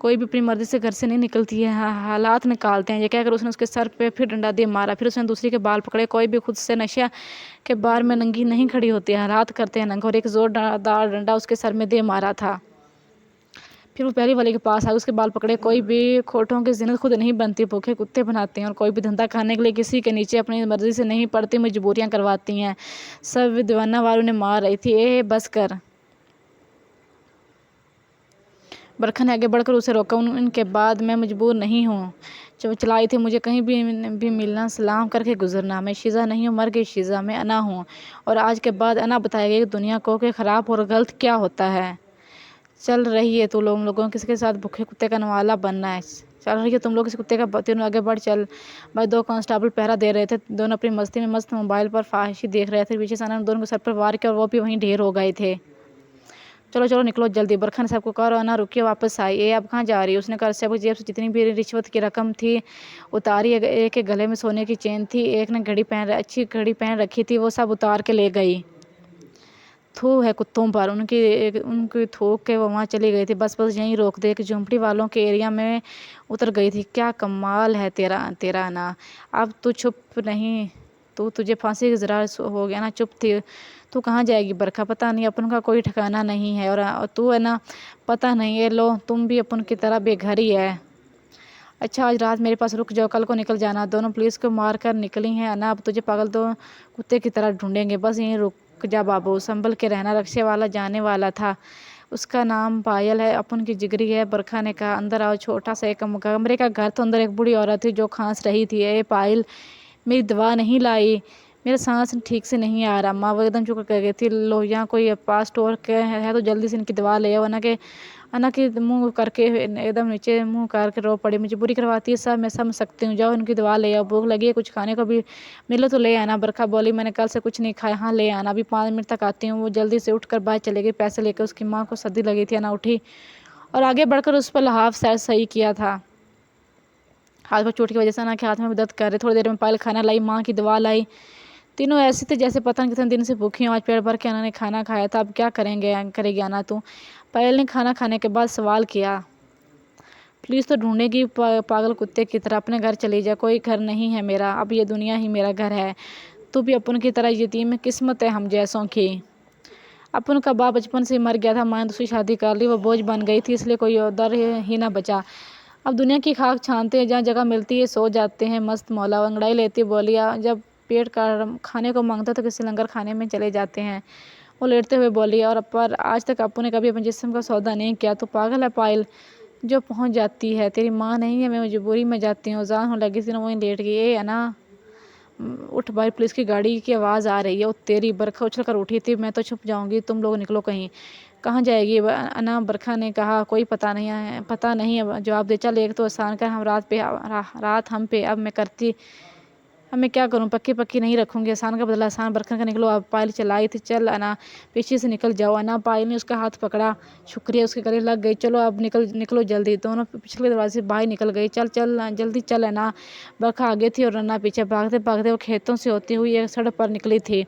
کوئی بھی اپنی مرضی سے گھر سے نہیں نکلتی ہے، حالات نکالتے ہیں، یہ کہہ کر اس نے اس کے سر پہ پھر ڈنڈا دے مارا۔ پھر اس نے دوسری کے بال پکڑے۔ کوئی بھی خود سے نشہ کے بار میں ننگی نہیں کھڑی ہوتی ہے، حالات کرتے ہیں ننگا، اور ایک زور دار ڈنڈا اس کے سر میں دے مارا تھا۔ پھر وہ پہلی والی کے پاس آئے، اس کے بال پکڑے۔ کوئی بھی کھوٹوں کی زینت خود نہیں بنتی، بھوکے کتے بناتے ہیں، اور کوئی بھی دھندا کھانے کے لیے کسی کے نیچے اپنی مرضی سے نہیں پڑتی، مجبوریاں کرواتی ہیں۔ سب دیوانہ والوں نے مار رہی تھی۔ اے بس کر! برکھا نے آگے بڑھ کر اسے روکا۔ ان کے بعد میں مجبور نہیں ہوں، چلائی تھی مجھے کہیں بھی ملنا، سلام کر کے گزرنا۔ میں شیزہ نہیں ہوں، مر گئی شیزہ، میں انا ہوں، اور آج کے بعد انا بتائے گی دنیا کو کہ خراب اور غلط کیا ہوتا ہے۔ چل رہی ہے تو لوگوں کسی کے ساتھ بھوکے کتے کا نوالا بننا ہے؟ چل رہی ہے تم لوگ کسی کتے کا؟ تینوں آگے بڑھ چل۔ بھائی دو کانسٹیبل پہرا دے رہے تھے، دونوں اپنی مستی میں مست موبائل پر فحاشی دیکھ رہے تھے۔ پیچھے سے انا نے دونوں کے سر پر وار کیا اور وہ بھی وہیں ڈھیر ہو گئے تھے۔ چلو چلو نکلو جلدی! برکھا نے سب کو کہا اور انا رکی واپس آئی۔ اے اب کہاں جا رہی ہے؟ اس نے کہا سب کی جیب سے جتنی بھی رشوت کی رقم تھی اتاری۔ ایک کے گلے میں سونے کی چین تھی، ایک نے اچھی گھڑی پہن رکھی تھی، وہ سب اتار کے لے گئی۔ تھو ہے کتوں پر! ان کی تھوک کے وہ وہاں چلی گئی تھی۔ بس یہیں روک دے، ایک جھونپڑی والوں کے ایریا میں اتر گئی تھی۔ کیا کمال ہے تیرا انا! اب تو چپ نہیں، تجھے پھانسی کی ذرا ہو گیا نا؟ چپ تھی تو کہاں جائے گی برکھا؟ پتہ نہیں، اپن کا کوئی ٹھکانہ نہیں ہے، اور تو انا پتہ نہیں، اے لو تم بھی اپن کی طرح بے گھر ہی ہے۔ اچھا آج رات میرے پاس رک جاؤ، کل کو نکل جانا۔ دونوں پولیس کو مار کر نکلی ہیں انا، اب تجھے پاگل تو کتے کی طرح ڈھونڈیں گے، بس یہیں رک جا بابو، سنبھل کے رہنا۔ رکشے والا جانے والا تھا، اس کا نام پائل ہے، اپن کی جگری ہے۔ برکھا نے کہا اندر آؤ۔ چھوٹا سا ایک کمرے کا گھر تھا، اندر ایک بوڑھی عورت تھی جو کھانس رہی تھی۔ اے پائل، میری دوا نہیں لائی؟ میرا سانس ٹھیک سے نہیں آ رہا۔ ماں وہ ایک دم چپ کر گئی تھی۔ لو یہاں کوئی پاس اسٹور ہے تو جلدی سے ان کی دوا لے آؤ۔ انا کی منہ کر کے ایک دم نیچے منہ کر کے رو پڑی۔ مجبوری کرواتی ہے سب، میں سمجھ سکتی ہوں، جاؤ ان کی دوا لے آؤ۔ بھوک لگی ہے، کچھ کھانے کو بھی ملے تو لے آنا۔ برکھا بولی میں نے کل سے کچھ نہیں کھایا۔ ہاں لے آنا، ابھی 5 منٹ تک آتی ہوں۔ وہ جلدی سے اٹھ کر باہر چلے گئی پیسے لے کے۔ اس کی ماں کو سردی لگی تھی۔ انا اٹھی اور آگے بڑھ کر اس پر لحاف صحیح کیا تھا۔ ہاتھ پر چوٹ کی وجہ سے انا کے ہاتھ میں بھی درد کر رہے۔ تھوڑی دیر میں پائل کھانا لائی، ماں کی دوا لائی۔ تینوں ایسے تھے جیسے پتہ نہیں کتنے دن سے بھوکھی ہوں۔ آج پیٹ بھر کے انا نے کھانا کھایا تھا، اب کیا کرے گی انا تو؟ پائل نے کھانا کھانے کے بعد سوال کیا۔ پولیس تو ڈھونڈے گی پاگل کتے کی طرح، اپنے گھر چلی جا۔ کوئی گھر نہیں ہے میرا، اب یہ دنیا ہی میرا گھر ہے۔ تو بھی اپن کی طرح یتیم قسمت ہے ہم جیسوں کی۔ اپن کا باپ بچپن سے ہی مر گیا تھا، ماں نے دوسری شادی کر لی، وہ بوجھ بن گئی تھی، اس لیے کوئی در ہی نہ بچا۔ اب دنیا کی خاک چھانتے ہیں، جہاں جگہ ملتی ہے سو جاتے ہیں مست مولا۔ انگڑائی لیتی بولی جب پیٹ کھانے کو مانگتا تو کسی لنگر کھانے میں چلے جاتے ہیں۔ وہ لیٹتے ہوئے بولی اور پر آج تک اپن نے کبھی اپنے جسم کا سودا نہیں کیا۔ تو پاگل ہے پائل جو پہنچ جاتی ہے، تیری ماں نہیں ہے، میں مجبوری میں جاتی ہوں۔ اذان ہونے لگی تھی، وہیں لیٹ گئی۔ اے انا اٹھ بھائی، پولیس کی گاڑی کی آواز آ رہی ہے۔ او تیری! برکھا اچھل کر اٹھی تھی۔ میں تو چھپ جاؤں گی، تم لوگ نکلو کہیں۔ کہاں جائے گی انا؟ برکھا نے کہا کوئی پتہ نہیں جواب دے۔ چل ایک تو احسان کر رات ہم پہ، اب میں کیا کروں؟ پکی نہیں رکھوں گی، احسان کا بدلہ احسان۔ برکھا کا نکلو اب، پائل چلائی تھی۔ چل انا پیچھے سے نکل جاؤ انا۔ پائل نے اس کا ہاتھ پکڑا، شکریہ، اس کے گلے لگ گئی۔ چلو اب نکلو جلدی۔ دونوں پچھلے دروازے سے باہر نکل گئی۔ چل جلدی چل انا۔ برکھا آگے تھی اور انا پیچھے۔ بھاگتے بھاگتے وہ کھیتوں سے ہوتی ہوئی ایک سڑک پر نکلی تھی۔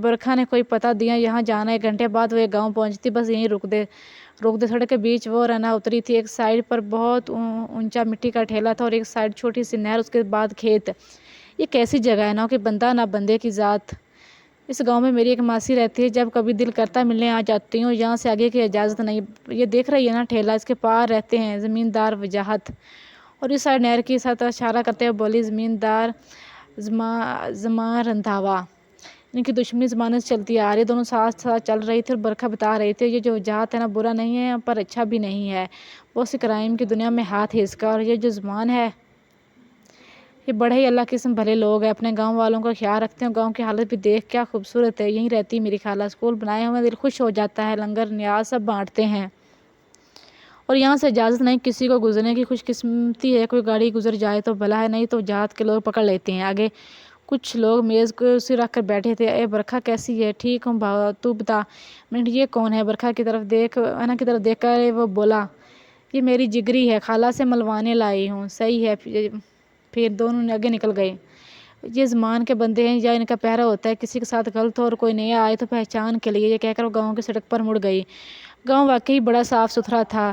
برکھا نے کوئی پتہ دیا یہاں جانا ہے۔ 1 گھنٹے بعد وہ ایک گاؤں پہنچتی، بس یہیں روک دے۔ سڑک کے بیچ وہ اور انا اتری تھی۔ ایک سائیڈ پر بہت اونچا مٹی کا ٹھیلا تھا اور ایک سائیڈ چھوٹی سی نہر، اس کے بعد کھیت۔ یہ کیسی جگہ ہے، نہ کوئی بندہ نہ بندے کی ذات۔ اس گاؤں میں میری ایک ماسی رہتی ہے، جب کبھی دل کرتا ملنے آ جاتی ہوں، یہاں سے آگے کی اجازت نہیں۔ یہ دیکھ رہی ہے نا ٹھیلا، اس کے پار رہتے ہیں زمیندار وجاہت۔ اور اس سائیڈ نہر کی سطح اشارہ کرتے ہوئے بولی زمیندار زماں رندھاوا۔ ان کی دشمنی زمانے سے چلتی آ رہی ہے۔ دونوں ساتھ چل رہی تھی اور برکھا بتا رہی تھی یہ جو وجاہت ہے نا برا نہیں ہے پر اچھا بھی نہیں ہے، بہت سی کرائم کی دنیا میں ہاتھ ہے اس کا، اور یہ جو زمان ہے یہ بڑے ہی اللہ قسم بھلے لوگ ہیں، اپنے گاؤں والوں کا خیال رکھتے ہیں۔ گاؤں کی حالت بھی دیکھ کیا خوبصورت ہے، یہیں رہتی میری خالہ، اسکول بنائے ہوئے، دل خوش ہو جاتا ہے، لنگر نیاز سب بانٹتے ہیں، اور یہاں سے اجازت نہیں کسی کو گزرنے کی۔ خوش قسمتی ہے کوئی گاڑی گزر جائے تو بھلا ہے، نہیں تو وجاہت کے لوگ پکڑ لیتے ہیں۔ آگے کچھ لوگ میز کرسی رکھ کر بیٹھے تھے۔ اے برکھا کیسی ہے؟ ٹھیک ہوں، تو بتا۔ منٹ یہ کون ہے؟ برکھا کی طرف انا کی طرف دیکھ کر وہ بولا یہ میری جگری ہے، خالہ سے ملوانے لائی ہوں۔ صحیح ہے، پھر دونوں آگے نکل گئے۔ یہ زمان کے بندے ہیں یا ان کا پہرا ہوتا ہے، کسی کے ساتھ غلط ہو اور کوئی نیا آئے تو پہچان کے لیے، یہ کہہ کر وہ گاؤں کی سڑک پر مڑ گئی۔ گاؤں واقعی بڑا صاف ستھرا تھا،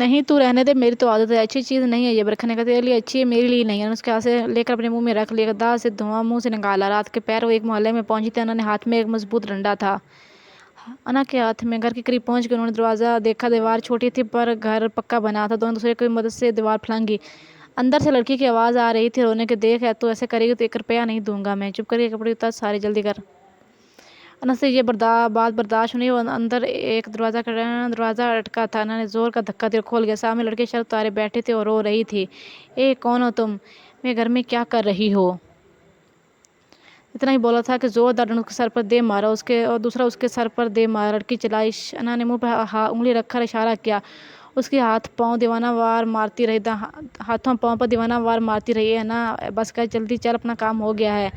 نہیں تو رہنے دے، میری تو عادت ہے، اچھی چیز نہیں ہے یہ، برکھا نے کہا تیرے لیے اچھی ہے، میرے لیے نہیں ہے۔ اس کے ہاتھ سے لے کر اپنے منہ میں رکھ لیا، داغ سے دھواں منہ سے نکالا۔ رات کے پیر وہ ایک محلے میں پہنچی تھی، انہوں نے ہاتھ میں ایک مضبوط ڈنڈا تھا انا کے ہاتھ میں۔ گھر کے قریب پہنچ کے انہوں نے دروازہ دیکھا، دیوار چھوٹی تھی پر گھر پکا بنا تھا، دونوں دوسرے کی مدد سے دیوار پھلانگی۔ اندر سے لڑکی کی آواز آ رہی تھی رونے کے، دیکھ تو ایسے کرے گی تو 1 روپیہ نہیں دوں گا میں، چپ کر کے کپڑے اتار سارے، جلدی کر۔ انا سے یہ بات برداشت نہیں، وہ اندر ایک دروازہ اٹکا تھا، انا نے زور کا دھکا دیا، کھول گیا۔ سامنے لڑکی شرط اتارے بیٹھی تھی اور رو رہی تھی۔ اے کون ہو تم؟ میں گھر میں کیا کر رہی ہو؟ اتنا ہی بولا تھا کہ زوردار ڈنڈا اس کے سر پر دے مارا، اور دوسرا اس کے سر پر دے مارا۔ لڑکی چلائی، انا نے منہ پہ انگلی رکھ کر اشارہ کیا۔ اس کے ہاتھوں پاؤں پر دیوانہ وار مارتی رہی۔ انا بس کر، جلدی چل، اپنا کام ہو گیا ہے۔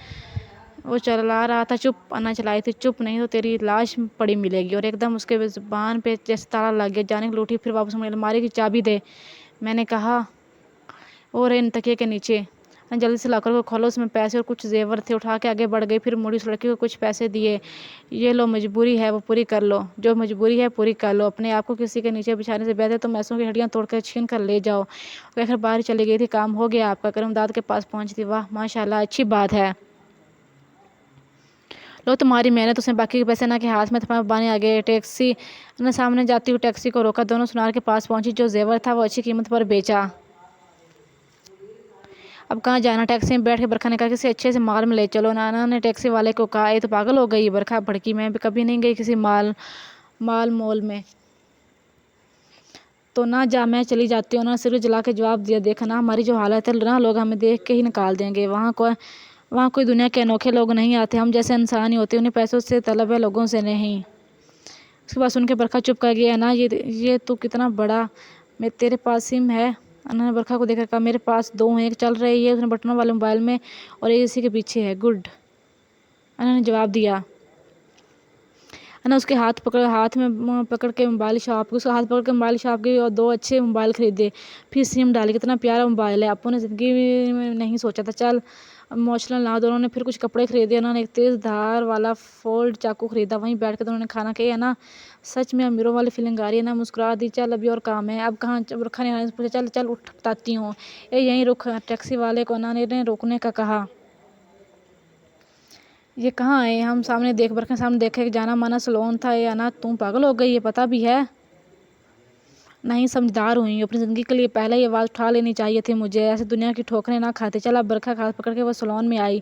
وہ چلا رہا تھا، چپ، انا چلائی تھی، چپ نہیں تو تیری لاش پڑی ملے گی۔ اور ایک دم اس کے زبان پہ جیسے تالا لگ گیا، جانے کے لیے اٹھی، پھر واپس مڑی، الماری کی چابی دے، میں نے کہا، اور ان تکیے کے نیچے۔ انا جلدی سے لاکر کو کھولا، اس میں پیسے اور کچھ زیور تھے، اٹھا کے آگے بڑھ گئی، پھر مڑی، اس لڑکی کو کچھ پیسے دیے۔ یہ لو، مجبوری ہے وہ پوری کر لو، جو مجبوری ہے پوری کر لو، اپنے آپ کو کسی کے نیچے بچھانے سے بہتر تم ایسوں کی ہڈیاں توڑ کر چھین کر لے جاؤ۔ وہ کہہ کر باہر چلی گئی تھی۔ کام ہو گیا آپ کا؟ کرم داد کے پاس پہنچی تھی۔ واہ ماشاءاللہ، اچھی بات ہے، لو تمہاری محنت۔ اس نے باقی کے پیسے انا کے ہاتھ میں تھما، بانے آگے ٹیکسی۔ انا سامنے جاتی ہوئی ٹیکسی کو روکا، دونوں سونار کے پاس پہنچی، جو زیور تھا وہ اچھی قیمت پر بیچا۔ اب کہاں جانا؟ ٹیکسی میں بیٹھ کے برکھا نے کہا کسی اچھے سے مال میں لے چلو۔ انا نے ٹیکسی والے کو کہا، اے تو پاگل ہو گئی؟ برکھا بھڑکی، میں کبھی نہیں گئی کسی مال مول میں۔ تو نہ جا، میں چلی جاتی ہوں۔ انہوں نے سگریٹ جلا کے جواب دیا، دیکھ انا، ہماری جو حالت ہے نا، لوگ ہمیں دیکھ کے ہی نکال دیں گے۔ وہاں کوئی دنیا کے انوکھے لوگ نہیں آتے، ہم جیسے انسان ہی ہوتے، انہیں پیسوں سے طلب ہے، لوگوں سے نہیں۔ اس کے بعد سن کے برکھا چپ کر گئی۔ انا، یہ تو کتنا بڑا تیرے پاس سم ہے؟ انا نے برکھا کو دیکھ کر کہا، میرے پاس 2 ہیں، ایک چل رہی ہے اس نے بٹنوں والے موبائل میں، اور ایک اسی کے پیچھے ہے۔ گڈ، انا نے جواب دیا۔ انا اس کے ہاتھ میں پکڑ کے موبائل شاپ گئی اور 2 اچھے موبائل خریدے، پھر سم ڈالی۔ کتنا پیارا موبائل ہے، اپو نے زندگی میں نہیں سوچا تھا، چل موچلن لا۔ دونوں نے پھر کچھ کپڑے خریدے، انہوں نے ایک تیز دھار والا فولڈ چاقو خریدا، وہیں بیٹھ کے دونوں نے کھانا کھایا۔ انا، سچ میں امیروں والی فیلنگ آ رہی ہے۔ انا مسکرا دی، چل ابھی اور کام ہے۔ اب کہاں؟ برکھا نے انا سے پوچھا۔ چل اٹھ، بتاتی ہوں۔ اے یہیں رک، ٹیکسی والے کو انا نے روکنے کا کہا۔ یہ کہاں آئے ہم؟ سامنے دیکھ۔ برکھا نے سامنے دیکھا، ایک جانا مانا سلون تھا۔ اے انا، تم پاگل ہو گئی؟ یہ پتہ بھی ہے؟ نہیں، سمجھدار ہوئی ہوں، اپنی زندگی کے لیے پہلے یہ آواز اٹھا لینی چاہیے تھی مجھے، ایسے دنیا کی ٹھوکریں نہ کھاتے۔ چل اب۔ برکھا کا ہاتھ پکڑ کے وہ سلون میں آئی۔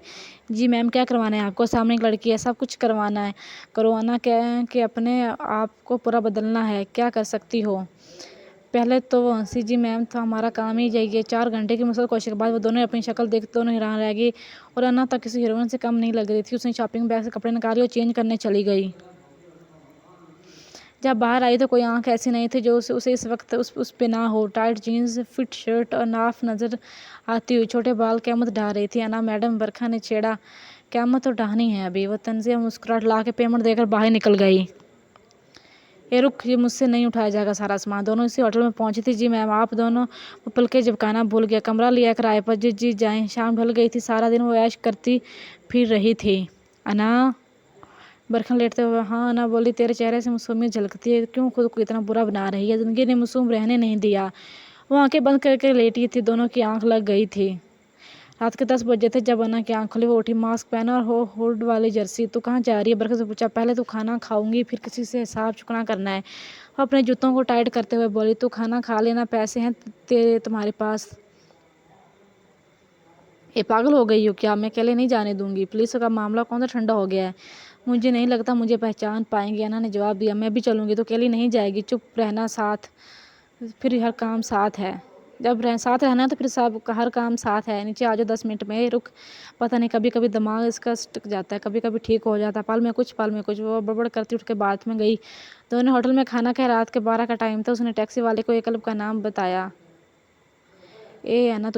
جی میم، کیا کروانا ہے آپ کو؟ سامنے ایک لڑکی ہے، سب کچھ کروانا ہے، کرو۔ انا کہ اپنے آپ کو پورا بدلنا ہے، کیا کر سکتی ہو؟ پہلے تو وہ ہنسی، جی میم، تو ہمارا کام ہی یہی ہے۔ 4 گھنٹے کی مسلسل کوشش کے بعد وہ دونوں اپنی شکل دیکھ دونوں حیران رہ گئی، اور انا تو کسی ہیروئن سے کم نہیں لگ رہی تھی۔ اس نے شاپنگ بیگ سے کپڑے نکالے اور چینج کرنے چلی گئی۔ جب باہر آئی تو کوئی آنکھ ایسی نہیں تھی جو اسے اس وقت اس پہ نہ ہو۔ ٹائٹ جینز، فٹ شرٹ اور ناف نظر آتی ہوئی، چھوٹے بال قیامت ڈھا رہی تھی۔ انا میڈم، برکھا نے چھیڑا، قیامت تو ڈھانی ہے ابھی۔ وہ طنزیہ مسکراہٹ لا کے پیمنٹ دے کر باہر نکل گئی۔ اے رک، یہ مجھ سے نہیں اٹھایا جائے گا سارا سامان۔ دونوں اسی ہوٹل میں پہنچی تھی۔ جی میم، آپ دونوں؟ وہ پلکیں جھپکانا بھول گیا، کمرہ لیا کرائے پر۔ جی جائیں۔ شام ڈھل گئی تھی، سارا دن وہ عیش کرتی پھر رہی تھی۔ انا، برکھا لیٹتے ہوئے، ہاں انا بولی، تیرے چہرے سے معصومیت جھلکتی ہے، کیوں خود کو اتنا برا بنا رہی ہے؟ زندگی نے معصوم رہنے نہیں دیا۔ وہ آنکھیں بند کر کے لیٹی تھی، دونوں کی آنکھ لگ گئی تھی۔ رات کے 10 بجے تھے جب انا کی آنکھ کھلی۔ وہ اٹھی، ماسک پہنا اور ہوڈ والی جرسی۔ تو کہاں جا رہی ہے؟ برکھا سے پوچھا۔ پہلے تو کھانا کھاؤں گی، پھر کسی سے حساب چکنا کرنا ہے۔ وہ اپنے جوتوں کو ٹائٹ کرتے ہوئے بولی، تو کھانا کھا لینا، پیسے ہیں تمہارے پاس؟ اے پاگل ہو گئی ہو کیا؟ میں اکیلے نہیں جانے دوں گی، پولیس کا معاملہ کون سا ٹھنڈا ہو گیا ہے؟ مجھے نہیں لگتا مجھے پہچان پائیں گے، انا نے جواب دیا۔ میں بھی چلوں گی تو اکیلی نہیں جائے گی، چپ رہنا ساتھ، پھر ہر کام ساتھ ہے۔ جب ساتھ رہنا ہے تو پھر ہر کام ساتھ ہے۔ نیچے آ جاؤ 10 منٹ میں۔ رک، پتہ نہیں کبھی کبھی دماغ اس کا سٹک جاتا ہے، کبھی کبھی ٹھیک ہو جاتا ہے، پل میں کچھ۔ وہ بڑبڑ کرتی اٹھ کے باتھ میں گئی۔ دونوں نے ہوٹل میں کھانا کھایا، رات کے 12 کا ٹائم تھا۔ اس نے ٹیکسی والے کو ایک کلب کا نام بتایا۔ اے انا،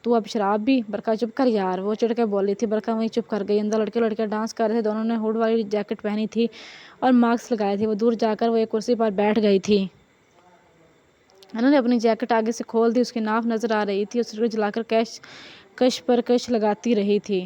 تو اب شراب بھی؟ برکھا، چپ کر یار، وہ چڑھ کے بولی تھی۔ برکھا وہیں چپ کر گئی۔ اندر لڑکے لڑکیاں ڈانس کر رہے تھے، دونوں نے ہوڈ والی جیکٹ پہنی تھی اور ماسک لگائے تھے۔ وہ دور جا کر وہ ایک کرسی پر بیٹھ گئی تھی۔ انا نے اپنی جیکٹ آگے سے کھول دی، اس کی ناف نظر آ رہی تھی، اور سگریٹ جلا کر کش پر کش لگاتی رہی تھی۔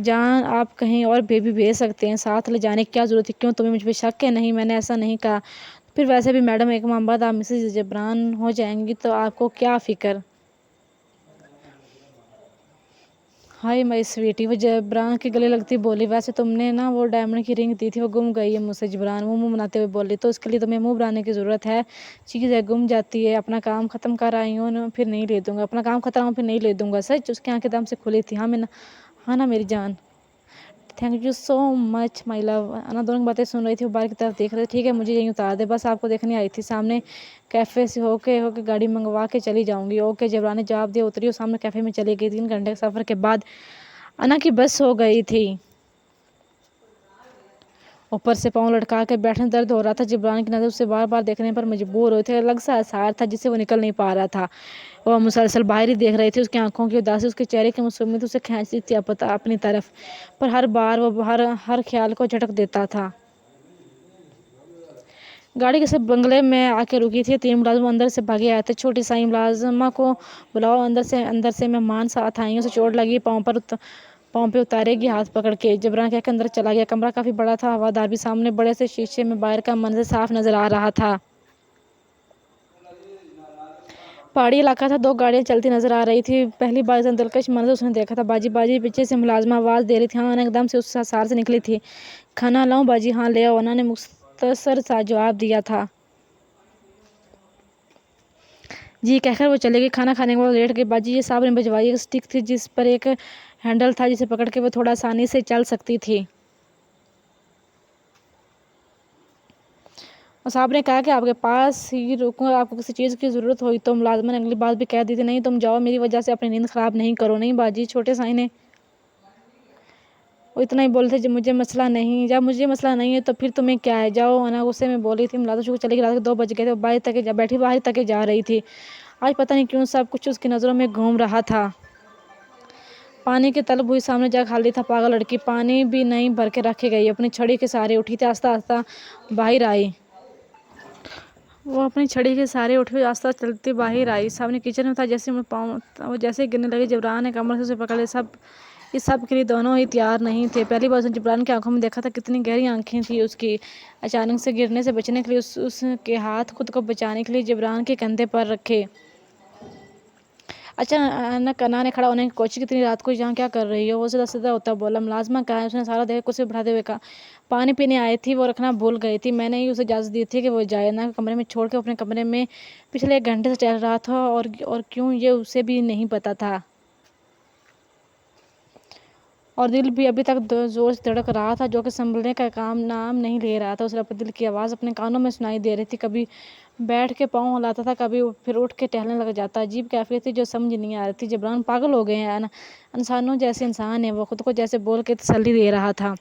جان آپ کہیں اور بیبی بھیج سکتے ہیں، ساتھ لے جانے کی کیا ضرورت ہے؟ کیوں تمہیں مجھ پہ شک ہے؟ نہیں، میں نے ایسا نہیں کہا۔ پھر ویسے بھی میڈم، ایک ماہ بعد آپ مسز جبران ہو جائیں گی تو آپ کو کیا فکر؟ ہائے مائی سویٹی، وہ جبران کے گلے لگتی بولی، ویسے تم نے نا وہ ڈائمنڈ کی رنگ دی تھی، وہ گم گئی ہے مجھ سے۔ جبران منہ بناتے ہوئے بولی، تو اس کے لیے تمہیں منہ بنانے کی ضرورت ہے؟ چیز ہے گم جاتی ہے، اپنا کام ختم کر آئی ہوں پھر نہیں لے دوں گا، اپنا کام ختم ہوں پھر نہیں لے دوں گا۔ سچ؟ اس کی آنکھیں دم سے کھلی تھی۔ ہاں نا میری جان۔ تھینک یو سو مچ مائی لو۔ انا دونوں کی باتیں سن رہی تھی، وہ باہر کی طرف دیکھ رہی تھی۔ ٹھیک ہے، مجھے یہیں اتار دے، بس آپ کو دیکھنے آئی تھی، سامنے کیفے سے ہو کے گاڑی منگوا کے چلی جاؤں گی۔ اوکے، جبران نے جواب دیا، اتری اور سامنے کیفے میں چلی گئی۔ 3 گھنٹے کے سفر کے بعد انا کی بس ہو گئی تھی۔ اوپر سے پاؤں لٹکا کے بیٹھنے درد ہو رہا تھا۔ جبران کی نظر اسے بار بار دیکھنے پر مجبور ہوئی تھی۔ الگ سا احساس تھا جس سے وہ نکل نہیں پا رہا تھا۔ وہ مسلسل باہر ہی دیکھ رہی تھی۔ اس کی آنکھوں کی اداسی، اس کے چہرے کی معصومیت اسے کھینچتی تھی اپنی طرف، پر ہر بار وہ ہر خیال کو جھٹک دیتا تھا۔ گاڑی کسی بنگلے میں آ کے رکی تھی۔ 3 ملازم اندر سے بھاگے آئے تھے۔ چھوٹی سائی ملازمہ کو بلاؤ، اندر سے مہمان ساتھ آئی ہیں، اسے چوٹ لگی، پاؤں پہ اتارے گی ہاتھ پکڑ کے۔ جبران کہہ کے اندر چلا گیا۔ کمرہ کافی بڑا تھا، ہوادار بھی۔ سامنے بڑے سے شیشے میں باہر کا منظر صاف نظر آ رہا تھا۔ پہاڑی علاقہ تھا، 2 گاڑیاں چلتی نظر آ رہی تھی۔ پہلی بار اتنا دلکش منظر اس نے دیکھا تھا۔ باجی باجی، پیچھے سے ملازمہ آواز دے رہی تھی۔ ہاں، انا ایک دم سے اس حصار سے نکلی تھی۔ کھانا لاؤں باجی؟ ہاں لے آؤ، انا نے مختصر سا جواب دیا تھا۔ جی کہہ کر وہ چلے گئی۔ کھانا کھانے کے بعد لیٹ گئی۔ باجی، یہ صاحب نے بھجوائی ایک سٹک تھی جس پر ایک ہینڈل تھا جسے پکڑ کے وہ تھوڑا آسانی سے چل سکتی تھی۔ اور صاحب نے کہا کہ آپ کے پاس ہی رکوں، آپ کو کسی چیز کی ضرورت ہوئی تو۔ ملازمہ نے اگلی بات بھی کہہ دی تھی۔ نہیں، تم جاؤ، میری وجہ سے اپنی نیند خراب نہیں کرو۔ نہیں باجی، چھوٹے سائی نے وہ اتنا ہی بولے تھے جب مجھے مسئلہ نہیں ہے تو پھر تمہیں کیا ہے؟ جاؤ، انا غصے میں بولی تھی۔ ملازم چلی گئی۔ رات کے 2 بج گئے تھے۔ وہ باہر تک جا رہی تھی۔ آج پتہ نہیں کیوں سب کچھ اس کی نظروں میں گھوم رہا تھا۔ پانی کی طلب ہوئی، سامنے جگ خالی تھا۔ پاگل لڑکی، پانی بھی نہیں بھر کے رکھی گئی۔ اپنی چھڑی کے سہارے اٹھی تھی، آہستہ آہستہ باہر آئی۔ وہ اپنی چھڑی کے سہارے اٹھی، آہستہ چلتی باہر آئی۔ سامنے کچن میں تھا۔ وہ جیسے ہی گرنے لگی، جبران نے کمر سے اسے پکڑ لیا۔ اس سب کے لیے دونوں ہی تیار نہیں تھے۔ پہلی بار اس نے جبران کی آنکھوں میں دیکھا تھا، کتنی گہری آنکھیں تھیں اس کی۔ اچانک سے گرنے سے بچنے کے لیے اس کے ہاتھ خود کو بچانے کے لیے جبران کے کندھے پر رکھے۔ اچانک انا نے کھڑا ہونے کی کوشش کی۔ اتنی رات کو یہاں کیا کر رہی ہو؟ وہ سیدھا سیدھا ہوتا بولا۔ ملازمہ کہاں ہے؟ اس نے سارا دیکھ کرسی بڑھاتے ہوئے کہا۔ پانی پینے آئی تھی، وہ رکھنا بھول گئی تھی، میں نے ہی اسے اجازت دی تھی کہ وہ جائے۔ انا کو کمرے میں چھوڑ کے اپنے کمرے میں پچھلے 1 گھنٹے سے ٹہل رہا تھا، اور کیوں یہ اسے بھی نہیں پتا تھا۔ اور دل بھی ابھی تک زور سے دھڑک رہا تھا جو کہ سنبھلنے کا نام نہیں لے رہا تھا۔ اسے اپنے دل کی آواز اپنے کانوں میں سنائی دے رہی تھی۔ کبھی بیٹھ کے پاؤں ہلاتا تھا، کبھی پھر اٹھ کے ٹہلنے لگ جاتا۔ عجیب کیفیت تھی جو سمجھ نہیں آ رہی تھی۔ جبران پاگل ہو گئے ہیں؟ انسانوں جیسے انسان ہے، وہ خود کو جیسے بول کے تسلی دے رہا تھا۔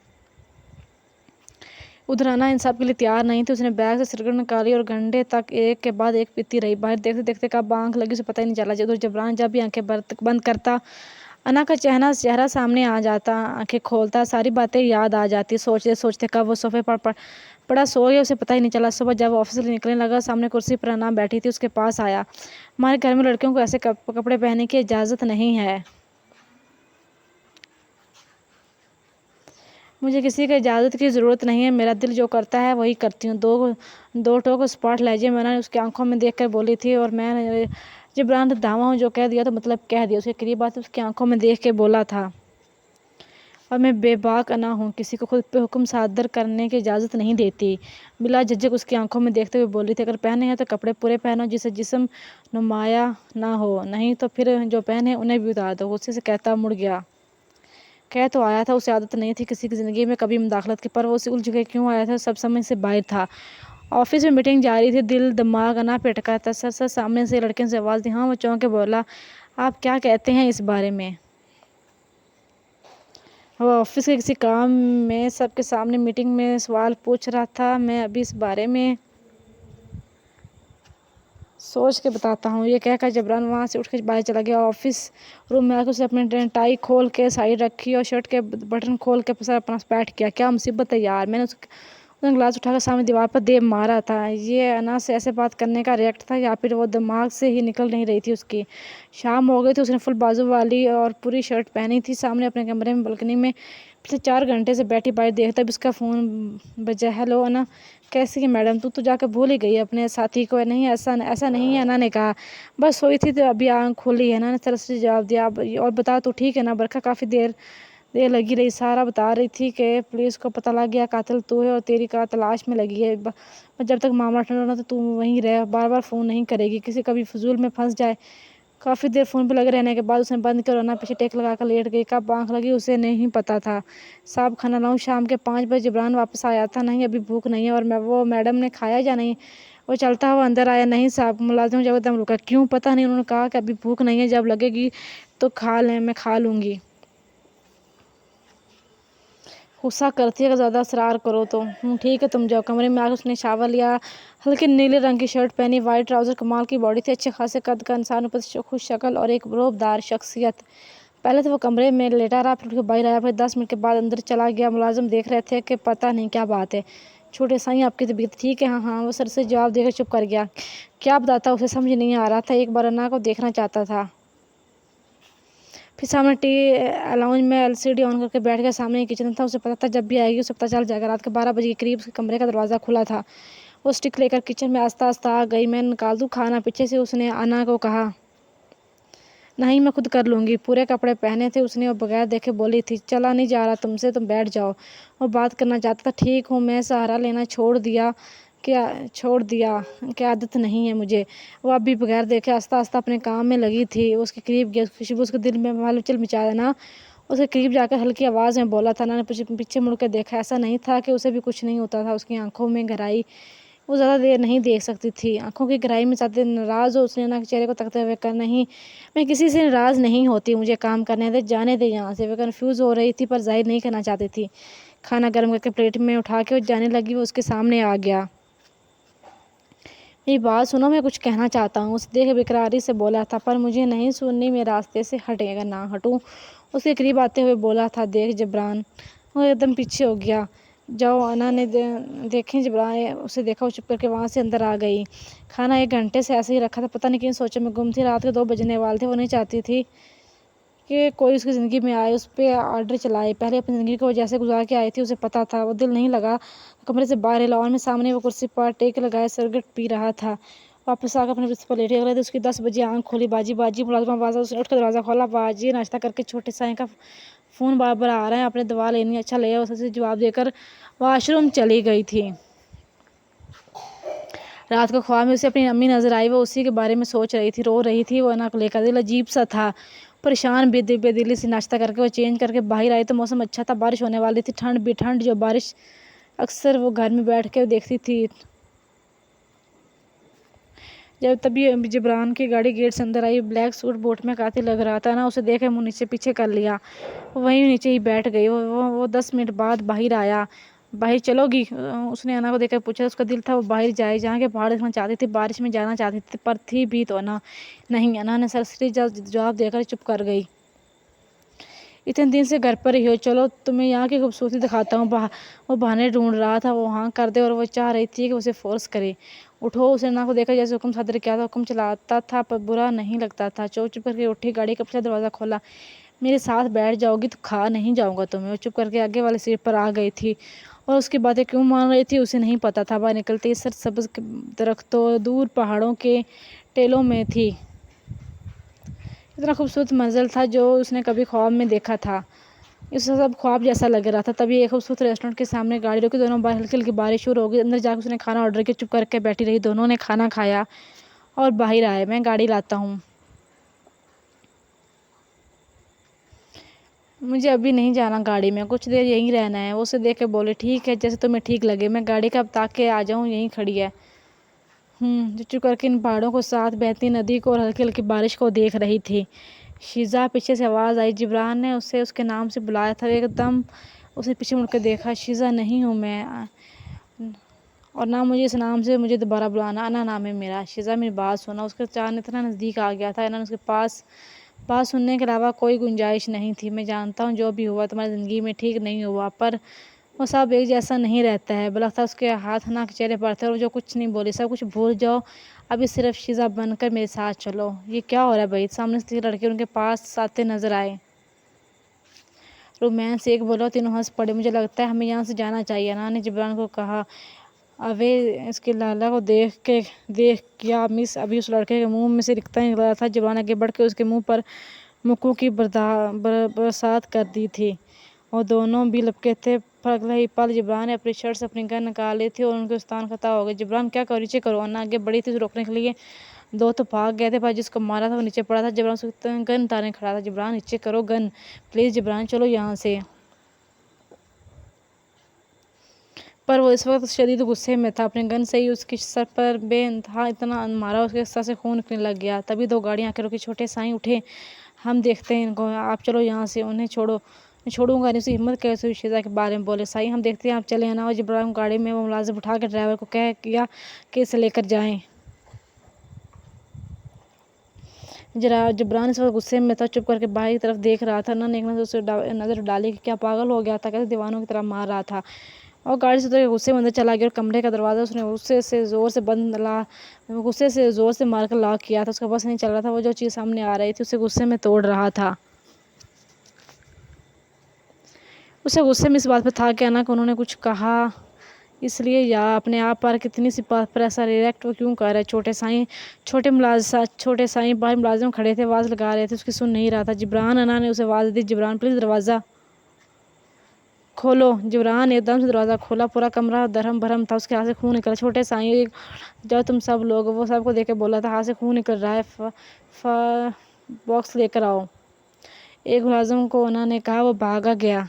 ادھر انا ان سب کے لیے تیار نہیں تھی۔ اس نے بیگ سے سگریٹ نکالی اور گھنٹے تک ایک کے بعد ایک پیتی رہی۔ باہر دیکھتے دیکھتے کب آنکھ لگی اسے پتہ ہی نہیں چلا۔ ادھر جبران جب بھی آنکھیں بند کرتا، انا کا چہرہ سامنے آ جاتا۔ آنکھیں کھولتا، ساری باتیں یاد آ جاتی۔ سوچتے سوچتے کب وہ صوفے پر پڑا سو گیا، اسے پتہ ہی نہیں چلا۔ صبح جب وہ آفس سے نکلنے لگا، سامنے کرسی پر انا بیٹھی تھی۔ اس کے پاس آیا۔ ہمارے گھر میں لڑکیوں کو ایسے کپڑے پہننے کی اجازت نہیں ہے۔ مجھے کسی کی اجازت کی ضرورت نہیں ہے، میرا دل جو کرتا ہے وہی کرتی ہوں۔ دو ٹوک اسپاٹ لہجے میں انا نے اس کی آنکھوں میں دیکھ کر بولی تھی، اور میں نے جبران دھاوا ہوں، جو کہہ دیا تو مطلب کہہ دیا۔ اس کے قریب آتے اس کی آنکھوں میں دیکھ کے بولا تھا، اور میں بے باک انا ہوں، کسی کو خود پہ حکم صادر کرنے کی اجازت نہیں دیتی۔ بلا جھجک اس کی آنکھوں میں دیکھتے ہوئے بولی تھی، اگر پہنے ہیں تو کپڑے پورے پہنو جس سے جسم نمایاں نہ ہو، نہیں تو پھر جو پہنے انہیں بھی اتار دو۔ غصے سے کہتا مڑ گیا۔ کہہ تو آیا تھا اسے عادت نہیں تھی کسی کی زندگی میں کبھی مداخلت کی، پر وہ اسے الجھ کے کیوں آیا تھا سب سمجھ سے باہر تھا۔ آفس میں میٹنگ جاری تھی۔ دل دماغ انا پہ اٹکا تھا۔ سر سامنے سے لڑکے نے آواز دی۔ ہاں، وہ چونک کے بولا، آپ کیا کہتے ہیں اس بارے میں؟ وہ آفس کے کسی کام میں سب کے سامنے میٹنگ میں سوال پوچھ رہا تھا۔ میں ابھی اس بارے میں سوچ کے بتاتا ہوں۔ یہ کہہ کر جبران وہاں سے اٹھ کے باہر چلا گیا۔ آفس روم میں آ کے اسے اپنی ٹائی کھول کے سائیڈ رکھی اور شرٹ کے بٹن کھول کے سر اپنا بیٹھ گیا۔ کیا مصیبت ہے یار، میں نے نے گلاس اٹھا کر سامنے دیوار پر دے مارا تھا۔ یہ انا سے ایسے بات کرنے کا ریئیکٹ تھا یا پھر وہ دماغ سے ہی نکل نہیں رہی تھی اس کی۔ شام ہو گئی تھی، اس نے فل بازو والی اور پوری شرٹ پہنی تھی۔ سامنے اپنے کمرے میں بالکنی میں پچھلے 4 گھنٹے سے بیٹھی باتھ دیکھتا، تب اس کا فون بجا۔ ہیلو انا، کیسی ہے میڈم؟ تو جا کے بھول ہی گئی اپنے ساتھی کو۔ نہیں ایسا نہیں ہے، انا نے کہا۔ بس سوئی تھی تو ابھی آنکھ کھولی ہے، انا نے سرسری جواب دیا۔ اور بتا تو ٹھیک ہے نا؟ برکھا کافی دیر لگی رہی، سارا بتا رہی تھی کہ پولیس کو پتہ لگ گیا قاتل تو ہے اور تیری کا تلاش میں لگی ہے۔ جب تک معاملہ ٹھنڈا ہونا تو وہیں رہ، بار بار فون نہیں کرے گی، کسی کبھی فضول میں پھنس جائے۔ کافی دیر فون پہ لگے رہنے کے بعد اس نے بند کر انا پیچھے ٹیک لگا کر لیٹ گئی۔ کب آنکھ لگی اسے نہیں پتا تھا۔ صاحب کھانا لاؤں؟ شام کے 5 بجے جبران واپس آیا تھا۔ نہیں ابھی بھوک نہیں ہے۔ اور وہ میڈم نے کھایا یا نہیں؟ وہ چلتا ہوا اندر آیا۔ نہیں صاحب۔ ملازم جب دم رکا۔ کیوں؟ پتہ نہیں، انہوں نے کہا کہ ابھی بھوک نہیں ہے، جب لگے گی تو کھا لیں، میں کھا لوں گی۔ غصہ کرتی ہے کہ زیادہ اصرار کرو تو۔ ٹھیک ہے تم جاؤ۔ کمرے میں آ کر اس نے شاور لیا، ہلکے نیلے رنگ کی شرٹ پہنی، وائٹ ٹراؤزر، کمال کی باڈی تھی، اچھے خاصے قد کا انسان، اوپر سے خوش شکل اور ایک رعبدار شخصیت۔ پہلے تو وہ کمرے میں لیٹا رہا، پھر اٹھ کے باہر آیا، پھر 10 منٹ کے بعد اندر چلا گیا۔ ملازم دیکھ رہے تھے کہ پتہ نہیں کیا بات ہے۔ چھوٹے سائیں آپ کی طبیعت ٹھیک ہے؟ ہاں۔ وہ سر سے جواب دے کر چپ کر گیا۔ کیا بتاتا اسے سمجھ نہیں آ رہا تھا، ایک بار انا کو دیکھنا چاہتا تھا۔ پھر سامنے ٹی لاؤنج میں LCD آن کر کے بیٹھ گیا۔ سامنے ہی کچن تھا، اسے پتا تھا جب بھی آئے گی اسے پتا چل جائے گا۔ رات کے 12 بجے کے قریب اس کے کمرے کا دروازہ کھلا تھا۔ وہ سٹک لے کر کچن میں آہستہ آہستہ آ گئی۔ میں نکال دوں کھانا؟ پیچھے سے اس نے انا کو کہا۔ نہیں میں خود کر لوں گی۔ پورے کپڑے پہنے تھے اس نے اور بغیر دیکھے بولی تھی، چلا نہیں جا رہا تم سے، تم بیٹھ جاؤ۔ وہ بات کرنا چاہتا تھا۔ ٹھیک ہوں، میں سہارا لینا چھوڑ دیا کہ عادت نہیں ہے مجھے۔ وہ اب بھی بغیر دیکھے آہستہ آہستہ اپنے کام میں لگی تھی۔ وہ اس کے قریب گیا، خوشبو اس کے دل میں ہلچل مچا دینا۔ اس کے قریب جا کر ہلکی آواز میں بولا تھا۔ انا نے پیچھے مڑ کے دیکھا۔ ایسا نہیں تھا کہ اسے بھی کچھ نہیں ہوتا تھا۔ اس کی آنکھوں میں گہرائی وہ زیادہ دیر نہیں دیکھ سکتی تھی۔ آنکھوں کی گہرائی میں زیادہ ناراض ہو۔ اس نے انا کے چہرے کو تکتے ہوئے کہا، نہیں میں کسی سے ناراض نہیں ہوتی، مجھے کام کرنے دے، جانے دے یہاں سے۔ وہ کنفیوز ہو رہی تھی پر ظاہر نہیں کرنا چاہتی تھی۔ کھانا گرم کر کے پلیٹ میں اٹھا کے وہ جانے لگی۔ وہ اس کے سامنے آ گیا۔ میری بات سنو، میں کچھ کہنا چاہتا ہوں، اسے دیکھ بےقراری سے بولا تھا۔ پر مجھے نہیں سننی، میں راستے سے ہٹے اگر نہ ہٹوں۔ اس کے قریب آتے ہوئے بولا تھا۔ دیکھ جبران۔ وہ ایک دم پیچھے ہو گیا۔ جاؤ۔ انا نے دیکھیں جبران اسے دیکھا، وہ چپ کر کے وہاں سے اندر آ گئی۔ کھانا 1 گھنٹے سے ایسے ہی رکھا تھا، پتہ نہیں کن سوچوں میں گم تھی۔ رات کے 2 بجنے والے تھے۔ وہ نہیں چاہتی تھی کہ کوئی اس کی زندگی میں آئے، اس پہ آرڈر چلائے۔ پہلے اپنی زندگی کو وہ جیسے گزار کے آئی تھی اسے پتا تھا۔ وہ دل نہیں لگا کمرے سے باہر لاؤن میں سامنے وہ کرسی پر ٹیک لگائے سگریٹ پی رہا تھا۔ واپس آ کر اپنے بستر پر لیٹی۔ اگلے دن اس کی 10 بجے آنکھ کھولی۔ باجی باجی ملازم آواز آئی۔ اس نے اٹھ کر دروازہ کھولا۔ باجی ناشتہ کر کے چھوٹے سائیں کا فون بار بار آ رہا ہے، آپ نے دوا لینی ہے؟ اچھا لے آؤ، اسے جواب دے کر واش روم چلی گئی تھی۔ رات کو خواب میں اسے اپنی امی نظر آئی۔ وہ اسی کے بارے میں سوچ رہی تھی، رو رہی تھی۔ وہ انا کو لے کر دل عجیب سا تھا، پریشان بے دلی سے۔ ناشتہ کر کے وہ چینج کر کے باہر آئی تو موسم اچھا تھا، بارش ہونے والی تھی۔ ٹھنڈ جو بارش اکثر وہ گھر میں بیٹھ کے دیکھتی تھی۔ تبھی جبران کی گاڑی گیٹ سے اندر آئی۔ بلیک سوٹ بوٹ میں قاتل لگ رہا تھا۔ انا اسے دیکھ کے منہ نیچے پیچھے کر لیا۔ وہ وہیں نیچے ہی بیٹھ گئی۔ وہ 10 منٹ بعد باہر آیا۔ باہر چلو گی؟ اس نے انا کو دیکھ کر پوچھا۔ اس کا دل تھا وہ باہر جائے، جہاں کے پہاڑ دیکھنا چاہتی تھی، بارش میں جانا چاہتی تھی، پر تھی بھی تو انا نہیں۔ انا نے سرسری جواب دے کر چپ کر گئی۔ اتنے دن سے گھر پر ہی ہو، چلو تمہیں یہاں کی خوبصورتی دکھاتا ہوں۔ وہ بہانے ڈھونڈ رہا تھا، وہ ہاں کر دے اور وہ چاہ رہی تھی کہ اسے فورس کرے۔ اٹھو۔ اس نے انا کو دیکھا جیسے حکم صادر کیا تھا۔ حکم چلاتا تھا پر برا نہیں لگتا تھا۔ چپ کر کے اٹھی، گاڑی کا پچھلا دروازہ کھولا۔ میرے ساتھ بیٹھ جاؤ گی تو کھا نہیں جاؤں گا تمہیں۔ وہ چپ کر کے آگے والی سیٹ پر آ گئی تھی اور اس کی باتیں کیوں مان رہی تھی اسے نہیں پتا تھا۔ باہر نکلتے ہی سرسبز درختوں دور پہاڑوں کے ٹیلوں میں تھی۔ اتنا خوبصورت منظر تھا جو اس نے کبھی خواب میں دیکھا تھا، اسے سب خواب جیسا لگ رہا تھا۔ تبھی ایک خوبصورت ریسٹورنٹ کے سامنے گاڑی روکی، دونوں باہر ہلکی ہلکی بارش شروع ہو گئی۔ اندر جا کے اس نے کھانا آرڈر کیا، چپ کر کے بیٹھی رہی۔ دونوں نے کھانا کھایا اور باہر آئے۔ میں گاڑی لاتا ہوں، مجھے ابھی نہیں جانا گاڑی میں، کچھ دیر یہیں رہنا ہے۔ وہ اسے دیکھ کے بولے، ٹھیک ہے جیسے تمہیں ٹھیک لگے۔ میں گاڑی کب تاکہ آ جاؤں، یہیں کھڑی ہے۔ جو چپ کر کے ان پہاڑوں کو، ساتھ بہتی ندی کو اور ہلکی ہلکی بارش کو دیکھ رہی تھی۔ شیزا، پیچھے سے آواز آئی۔ جبران نے اسے اس کے نام سے بلایا تھا۔ ایک دم اس نے پیچھے مڑ کے دیکھا۔ شیزا نہیں ہوں میں، اور نہ مجھے اس نام سے مجھے دوبارہ بلانا، انا نام ہے میرا۔ شیزا میری بات سنو۔ اس کا چاند اتنا نزدیک آ گیا تھا، انا نے اس کے پاس بات سننے کے علاوہ کوئی گنجائش نہیں تھی۔ میں جانتا ہوں جو بھی ہوا تمہاری زندگی میں ٹھیک نہیں ہوا، پر وہ سب ایک جیسا نہیں رہتا ہے۔ بلکہ اس کے ہاتھ انا کے چہرے پر تھے اور وہ جو کچھ نہیں بولی، سب کچھ بھول جاؤ، ابھی صرف شیزا بن کر میرے ساتھ چلو۔ یہ کیا ہو رہا ہے بھائی؟ سامنے سے لڑکے ان کے پاس آتے نظر آئے۔ رومانس ایک بولا، تینوں ہنس پڑے۔ مجھے لگتا ہے ہمیں یہاں سے جانا چاہیے، انا نے جبران کو کہا۔ اوے اس کے لالا کو دیکھ کیا مس؟ ابھی اس لڑکے کے منہ میں سے رکھتا نکل رہا تھا۔ جبران آگے بڑھ کے اس کے منہ پر مکوں کی برسات کر دی تھی۔ وہ دونوں بھی لپکے تھے۔ اگلے ہی پل جبران نے اپنی شرٹ سے اپنی گن نکالی تھی اور ان کے استعان خطا ہو گئے۔ جبران کیا کرو؟ نیچے کرو۔ انا آگے بڑھی تھی اسے روکنے کے لیے۔ دو تو بھاگ گئے تھے، پر جس کو مارا تھا وہ نیچے پڑا تھا۔ جبران اس کی گن اتارنے کھڑا تھا۔ جبران نیچے کرو گن پلیز جبران، چلو یہاں سے۔ پر وہ اس وقت شدید غصے میں تھا۔ اپنی گن سے ہی اس کی سر پر بے انتہا اتنا مارا اس کے سر سے خون نکلنے لگ گیا۔ تبھی دو گاڑیاں آ کے رکی۔ چھوٹے سائیں اٹھے، ہم دیکھتے ہیں ان کو، آپ چلو یہاں سے۔ انہیں چھوڑوں گا نہیں۔ اسے ہمت کیسے ہوئی شیزا کے بارے میں بولے؟ سائیں ہم دیکھتے ہیں، آپ چلیں۔ انا اور جبران گاڑی میں، وہ ملازم اٹھا کے ڈرائیور کو کیا کہ اسے لے کر جائیں۔ جبران اس وقت غصے میں تھا، چپ کر کے باہر کی طرف دیکھ رہا تھا۔ انا نے ایک نظر ڈالی کہ کیا پاگل ہو گیا تھا، کیسے دیوانوں کی طرح مار رہا تھا۔ اور گاڑی سے اتر کے غصے میں اندر چلا گیا اور کمرے کا دروازہ اس نے غصے سے زور سے مار کر لاک کیا تھا۔ اس کا بس نہیں چل رہا تھا، وہ جو چیز سامنے آ رہی تھی اسے غصے میں توڑ رہا تھا۔ اسے غصے میں اس بات پر تھا کہ انا کو انہوں نے کچھ کہا اس لیے، یا اپنے آپ پر کتنی سی بات پر ایسا ریئیکٹ وہ کیوں کر رہا ہے۔ چھوٹے سائیں باہر ملازم کھڑے تھے، آواز لگا رہے تھے، اس کی سن نہیں رہا تھا۔ جبران، انا نے اسے آواز دی، جبران پلیز دروازہ کھولو۔ جبران نے ایک دم سے دروازہ کھولا۔ پورا کمرہ درہم برہم تھا، اس کے ہاتھ سے خون نکل رہا۔ چھوٹے سائیں، جاؤ تم سب لوگ، وہ سب کو دیکھ کے بولا تھا، ہاتھ سے خون نکل رہا ہے، باکس لے کر آؤ۔ ایک ملازم کو انا نے کہا، وہ بھاگا گیا۔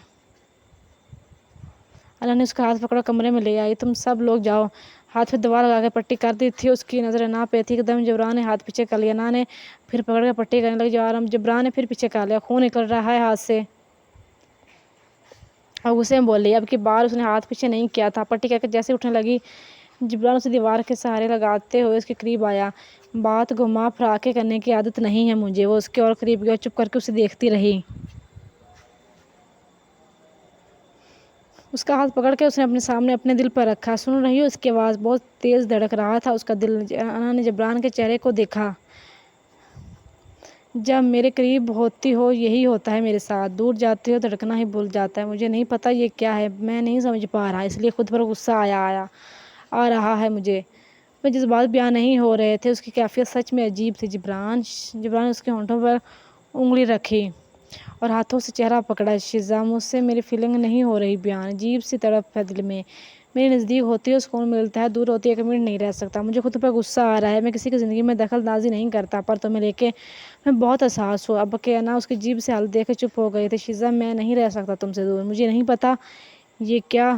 انا نے اس کا ہاتھ پکڑا، کمرے میں لے آئی۔ تم سب لوگ جاؤ۔ ہاتھ پہ دوا لگا کے پٹی کر دی تھی۔ اس کی نظر انا پہ تھی۔ ایک دم جبران نے ہاتھ پیچھے کر لیا۔ انا نے پھر پکڑ کے پٹی کرنے لگی۔ جبران نے پھر پیچھے کر لیا۔ خون نکل رہا ہے ہاتھ سے، اور غصے میں بول رہی ہے۔ اب کی بار اس نے ہاتھ پیچھے نہیں کیا تھا۔ پٹی کر کے جیسے اٹھنے لگی، جبران اسے دیوار کے سہارے لگاتے ہوئے اس کے قریب آیا۔ بات گھما پھرا کے کرنے کی عادت نہیں ہے مجھے۔ وہ اس کے اور قریب گیا، چپ کر کے اسے دیکھتی رہی۔ اس کا ہاتھ پکڑ کے اس نے اپنے سامنے اپنے دل پر رکھا۔ سن رہی ہو؟ اس کی آواز بہت تیز دھڑک رہا تھا اس کا دل۔ انا نے جبران کے چہرے کو دیکھا۔ جب میرے قریب ہوتی ہو یہی ہوتا ہے میرے ساتھ، دور جاتی ہو دھڑکنا ہی بھول جاتا ہے۔ مجھے نہیں پتا یہ کیا ہے، میں نہیں سمجھ پا رہا، اس لیے خود پر غصہ آ رہا ہے مجھے۔ میں جذبات بیان نہیں ہو رہے تھے۔ اس کی کیفیت سچ میں عجیب تھی۔ جبران نے اس کے ہونٹوں پر انگلی رکھی اور ہاتھوں سے چہرہ پکڑا۔ شیزا، مجھ سے میری فیلنگ نہیں ہو رہی بیان، عجیب سی تڑپ ہے دل میں۔ میری نزدیک ہوتی ہے سکون ملتا ہے، دور ہوتی ہے ایک منٹ نہیں رہ سکتا۔ مجھے خود پر غصہ آ رہا ہے۔ میں کسی کی زندگی میں دخل اندازی نہیں کرتا، پر تمہیں لے کے میں بہت حساس ہوں۔ اب کہ انا اس کی جیب سے حالت دیکھ کے چپ ہو گئی تھی۔ شیزا، میں نہیں رہ سکتا تم سے دور۔ مجھے نہیں پتا یہ کیا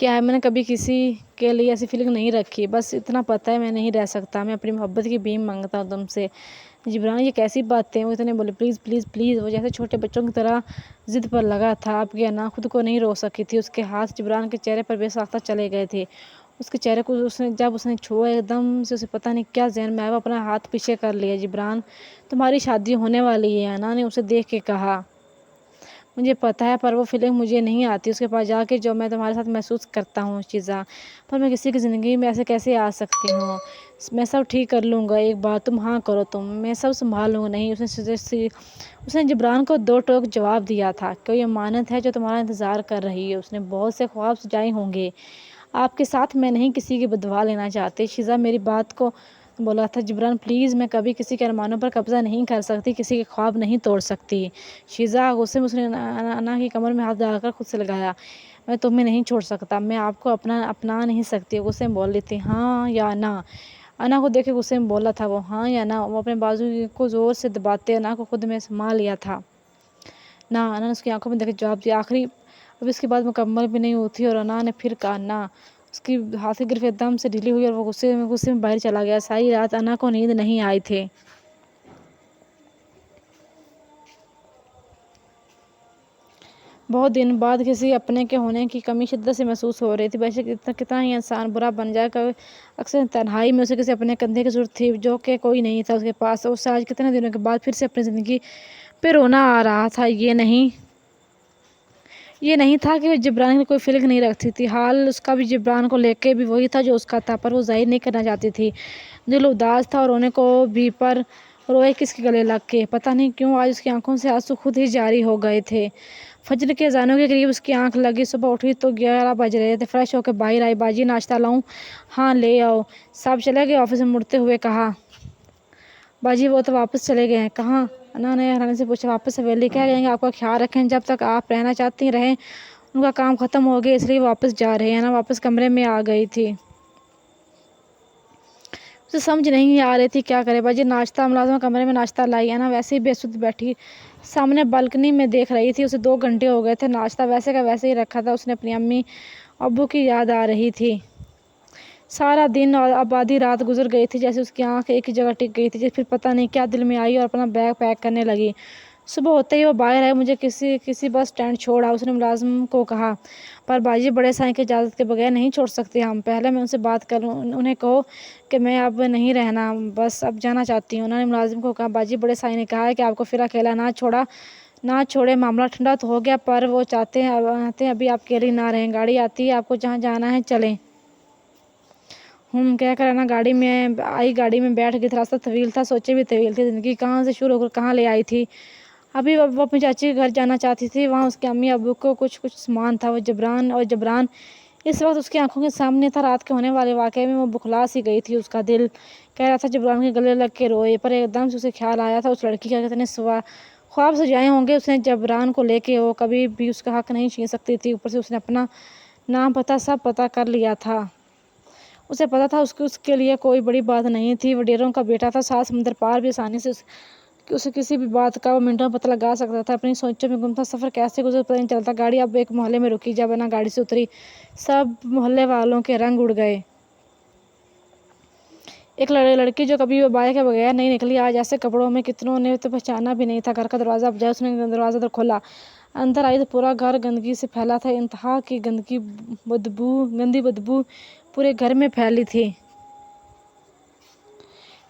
ہے، میں نے کبھی کسی کے لیے ایسی فیلنگ نہیں رکھی، بس اتنا پتا ہے میں نہیں رہ سکتا۔ میں اپنی محبت کی بھیک مانگتا ہوں تم سے۔ جبران، یہ کیسی باتیں؟ وہ اتنے بولے، پلیز پلیز پلیز۔ وہ جیسے چھوٹے بچوں کی طرح ضد پر لگا تھا۔ اب کہ انا خود کو نہیں روک سکی تھی۔ اس کے ہاتھ جبران کے چہرے پر بے ساختہ چلے گئے تھے۔ اس کے چہرے کو جب اس نے چھوا، ایک دم سے اسے پتہ نہیں کیا ذہن میں آیا، وہ اپنا ہاتھ پیچھے کر لیا۔ جبران، تمہاری شادی ہونے والی ہے، انا نے اسے دیکھ کے کہا۔ مجھے پتا ہے، پر وہ فیلنگ مجھے نہیں آتی اس کے پاس جا کے جو میں تمہارے ساتھ محسوس کرتا ہوں۔ شیزا، پر میں کسی کی زندگی میں ایسے کیسے آ سکتی ہوں؟ میں سب ٹھیک کر لوں گا، ایک بار تم ہاں کرو، میں سب سنبھال لوں گا۔ نہیں، اس نے جبران کو دو ٹوک جواب دیا تھا، کوئی امانت ہے جو تمہارا انتظار کر رہی ہے۔ اس نے بہت سے خواب سجائے ہوں گے آپ کے ساتھ، میں نہیں کسی کی بددعا لینا چاہتی۔ شیزا، میری بات کو بولا تھا۔ جبران، پلیز، میں کبھی کسی کے ارمانوں پر قبضہ نہیں کر سکتی، کسی کے خواب نہیں توڑ سکتی۔ شیزا، غصے میں اس نے انا کی کمر میں ہاتھ ڈال کر خود سے لگایا۔ میں تمہیں نہیں چھوڑ سکتا، میں آپ کو اپنا نہیں سکتی۔ غصے میں بول رہی تھی، ہاں یا نا؟ انا کو دیکھ کے غصے میں بولا تھا وہ، ہاں یا نا؟ وہ اپنے بازو کو زور سے دباتے انا کو خود میں سما لیا تھا۔ نا، انا نے اس کی آنکھوں میں دیکھ کے جواب دیا۔ آخری اب اس کی بات مکمل بھی نہیں ہوئی تھی اور انا نے پھر کہا، نا۔ اس کی ہاتھ کی گرفت ایک دم سے ڈھیلی ہوئی اور وہ غصے میں باہر چلا گیا۔ ساری رات انا کو نیند نہیں آئی تھی۔ بہت دن بعد کسی اپنے کے ہونے کی کمی شدت سے محسوس ہو رہی تھی۔ بے شک کتنا ہی انسان برا بن جائے، اکثر تنہائی میں اسے کسی اپنے کندھے کی ضرورت تھی، جو کہ کوئی نہیں تھا اس کے پاس۔ اسے آج کتنے دنوں کے بعد پھر سے اپنی زندگی پہ رونا آ رہا تھا۔ یہ نہیں یہ نہیں تھا کہ وہ جبران کی کوئی فیلنگ نہیں رکھتی تھی، حال اس کا بھی جبران کو لے کے بھی وہی تھا جو اس کا تھا، پر وہ ظاہر نہیں کرنا چاہتی تھی۔ دل اداس تھا اور رونے کو بھی، پر روئے کس کے گلے لگ کے؟ پتہ نہیں کیوں آج اس کی آنکھوں سے آنسو خود ہی جاری ہو گئے تھے۔ فجر کے اذانوں کے قریب اس کی آنکھ لگی، صبح اٹھی تو 11 بج رہے تھے۔ فریش ہو کے باہر آئی، باجی ناشتہ لاؤں؟ ہاں لے آؤ۔ صاحب چلے گئے؟ آفس میں مڑتے ہوئے کہا۔ باجی وہ تو واپس چلے گئے ہیں۔ کہاں؟ انہوں نے حیرانی سے پوچھا۔ واپس حویلی، کہہ گئے ہیں کہ آپ کا خیال رکھیں، جب تک آپ رہنا چاہتی رہیں، ان کا کام ختم ہو گیا اس لیے واپس جا رہے ہیں نا۔ واپس کمرے میں آ گئی تھی۔ اسے سمجھ نہیں آ رہی تھی کیا کرے۔ باجی ناشتہ، ملازمہ کمرے میں ناشتہ لائی، انا ویسے ہی بے سود بیٹھی سامنے بالکنی میں دیکھ رہی تھی۔ اسے 2 گھنٹے ہو گئے تھے، ناشتہ ویسے کا ویسے ہی رکھا تھا۔ اسے اپنی امی ابو کی یاد آ رہی تھی۔ سارا دن اور اب آدھی رات گزر گئی تھی، جیسے اس کی آنکھ ایک ہی جگہ ٹک گئی تھی۔ پھر پتہ نہیں کیا دل میں آئی اور اپنا بیگ پیک کرنے لگی۔ صبح ہوتے ہی وہ باہر آئے۔ مجھے کسی بس اسٹینڈ چھوڑ آؤ، اس نے ملازم کو کہا۔ پر باجی بڑے سائیں کی اجازت کے بغیر نہیں چھوڑ سکتے ہم، پہلے میں ان سے بات کر لوں۔ انہیں کہو کہ میں اب نہیں رہنا، بس اب جانا چاہتی ہوں۔ انہوں نے ملازم کو کہا۔ باجی بڑے سائیں نے کہا ہے کہ آپ کو پھر اکیلا نہ چھوڑے، معاملہ ٹھنڈا تو ہو گیا، پر وہ چاہتے ہیں ابھی آپ اکیلی نہ رہیں، گاڑی آتی ہے، آپ کو جہاں جانا ہے چلیں۔ کہہ کر انا گاڑی میں بیٹھ گئی تھی۔ راستہ طویل تھا، سوچے بھی طویل تھی۔ زندگی کہاں سے شروع ہو کر کہاں لے آئی تھی۔ ابھی وہ اپنی چاچی کے گھر جانا چاہتی تھی، وہاں اس کے امی ابو کو کچھ سامان تھا۔ وہ جبران اس وقت اس کی آنکھوں کے سامنے تھا۔ رات کے ہونے والے واقعے میں وہ بکھلا سی گئی تھی۔ اس کا دل کہہ رہا تھا جبران کے گلے لگ کے روئے، پر ایک دم سے اسے خیال آیا تھا اس لڑکی کا کتنے خواب سجائے ہوں گے اس نے جبران کو لے کے۔ وہ کبھی بھی اس کا حق نہیں چھین سکتی تھی، اوپر سے اس نے اپنا نام پتہ سب پتہ کر لیا تھا۔ اسے پتہ تھا اس کے لیے کوئی بڑی بات نہیں تھی، وہ ڈیروں کا بیٹا تھا، 7 سمندر پار بھی آسانی سے اسے کسی بھی بات کا وہ منٹوں میں پتہ لگا سکتا تھا۔ اپنی سوچوں میں گم تھا، سفر کیسے گزر پتہ نہیں چلتا۔ گاڑی اب ایک محلے میں رکی، جب انا گاڑی سے اتری سب محلے والوں کے رنگ اڑ گئے۔ ایک لڑکی جو کبھی بائے کے بغیر نہیں نکلی، آج ایسے کپڑوں میں کتنوں نے تو پہچانا بھی نہیں تھا۔ گھر کا دروازہ بجا، اس نے دروازہ کھولا، اندر آئی تو پورا گھر گندگی سے پھیلا تھا۔ انتہا کی گندی بدبو پورے گھر میں پھیلی تھی۔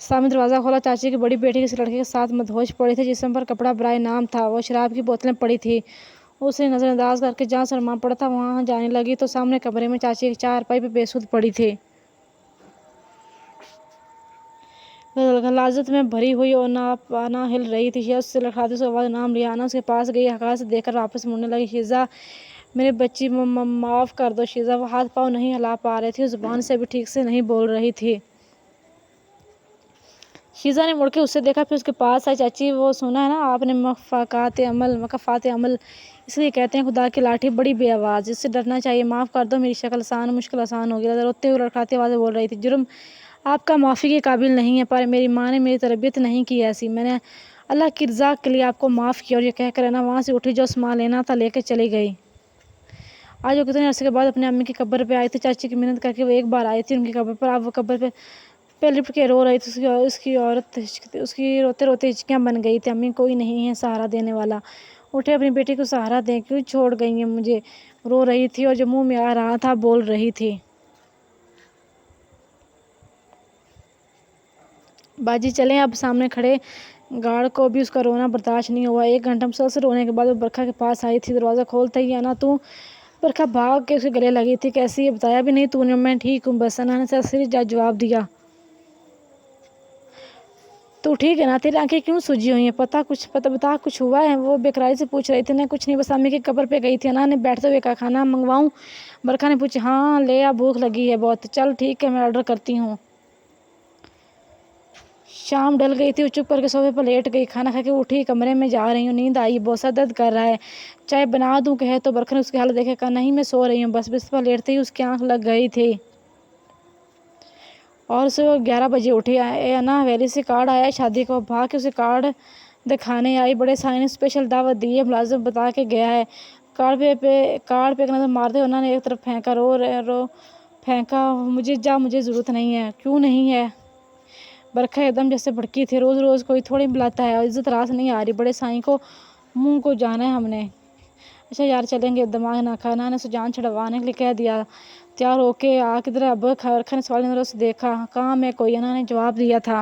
سامنے دروازہ کھولا، چاچی کی بڑی بیٹی کسی لڑکے کے ساتھ مدہوش پڑی تھی، جسم پر کپڑا برائے نام تھا، وہ شراب کی بوتلیں پڑی تھیں۔ اسے نظر انداز کر کے جہاں سرما پڑا تھا وہاں جانے لگی تو سامنے کمرے میں چاچی کی چارپائی پہ بے سود پڑی تھی، غلاظت میں بھری ہوئی، اور انا ہل رہی تھی۔ شیزہ اسے لڑکھڑاتی اس کا آواز نام لیا۔ انا اس کے پاس گئی، حقارت سے دیکھ کر واپس مڑنے لگی۔ شیزہ میری بچی، معاف کر دو شیزہ۔ وہ ہاتھ پاؤں نہیں ہلا پا رہی تھی، زبان سے بھی ٹھیک سے نہیں بول رہی تھی۔ شیزہ نے مڑ کے اسے دیکھا، پھر اس کے پاس آئی۔ چاچی وہ سنا ہے نا آپ نے، مکافات عمل اس لیے کہتے ہیں، خدا کی لاٹھی بڑی بے آواز، اس سے ڈرنا چاہیے۔ معاف کر دو، میری مشکل آسان ہوگی۔ روتے ہوئے لڑکھڑاتی آواز بول رہی تھی۔ جرم آپ کا معافی کے قابل نہیں ہے، پر میری ماں نے میری تربیت نہیں کی ایسی، میں نے اللہ کی رضا کے لیے آپ کو معاف کیا۔ اور یہ کہہ کر انا وہاں سے اٹھی، جو سامان لینا تھا لے کے چلی گئی۔ آج وہ کتنے عرصے کے بعد اپنی امی کی قبر پہ آئی تھی۔ چاچی کی منت کر کے وہ ایک بار آئی تھی ان کی قبر پر، اب وہ قبر پہ لپٹ کے رو رہی تھی۔ اس کی روتے روتے ہچکیاں بن گئی تھی۔ امی کوئی نہیں ہے سہارا دینے والا، اٹھے اپنی بیٹی کو سہارا دیں، کیوں چھوڑ گئی ہیں مجھے، رو رہی تھی، اور جو منہ میں آ رہا تھا بول رہی تھی۔ باجی چلیں اب۔ سامنے کھڑے گارڈ کو بھی اس کا رونا برداشت نہیں ہوا۔ 1 گھنٹہ مسلسل رونے کے بعد وہ برکھا کے پاس آئی تھی۔ دروازہ کھولتے ہی انا تو برکھا بھاگ کے اس کے گلے لگی تھی۔ کیسی ہے؟ بتایا بھی نہیں تو نے؟ میں ٹھیک ہوں بس، انا نے سرسری جواب دیا۔ تو ٹھیک ہے نا؟ تیری آنکھیں کیوں سوجی ہوئی ہیں؟ بتا کچھ ہوا ہے؟ وہ بے قراری سے پوچھ رہی تھی۔ نہیں کچھ نہیں، بس امی کی قبر پہ گئی تھی۔ انا نے بیٹھتے ہوئے کہا۔ کھانا منگواؤں؟ برکھا نے پوچھا۔ ہاں لے آ، بھوک لگی ہے بہت۔ چل ٹھیک ہے، میں آرڈر کرتی ہوں۔ شام ڈھل گئی تھی، وہ چپ کر کے صوفے پر لیٹ گئی۔ کھانا کھا کے اٹھی، کمرے میں جا رہی ہوں، نیند آئی، بہت سر درد کر رہا ہے، چائے بنا دوں کہے تو برکھا نے اس کی حالت دیکھ کے کہا نہیں میں سو رہی ہوں بس۔ بستر پر لیٹتے ہی اس کی آنکھ لگ گئی تھی اور اسے وہ 11 بجے اٹھی۔ انا حویلی سے کارڈ آیا ہے شادی کا، وہ بھاگ کے اسے کارڈ دکھانے آئی۔ بڑے سائیں نے اسپیشل دعوت دی ہے، ملازم بتا کے گیا ہے۔ کارڈ پہ ایک نظر مارتے ہوئے انہوں نے ایک طرف پھینکا، مجھے ضرورت نہیں ہے۔ کیوں نہیں ہے؟ برکھا ایک دم جیسے بھڑکی تھی۔ روز روز کوئی تھوڑی بلاتا ہے، اور عزت راس نہیں آ رہی، بڑے سائیں کو منہ کو جانا ہے ہم نے۔ اچھا یار چلیں گے، دماغ نہ کھا۔ انا نے اسے جان چھڑوانے کے لیے کہہ دیا۔ تیار ہو کے آ کدھر ہے؟ برکھا نے سوالی نظروں سے دیکھا۔ کام ہے کوئی؟ انا نے جواب دیا تھا۔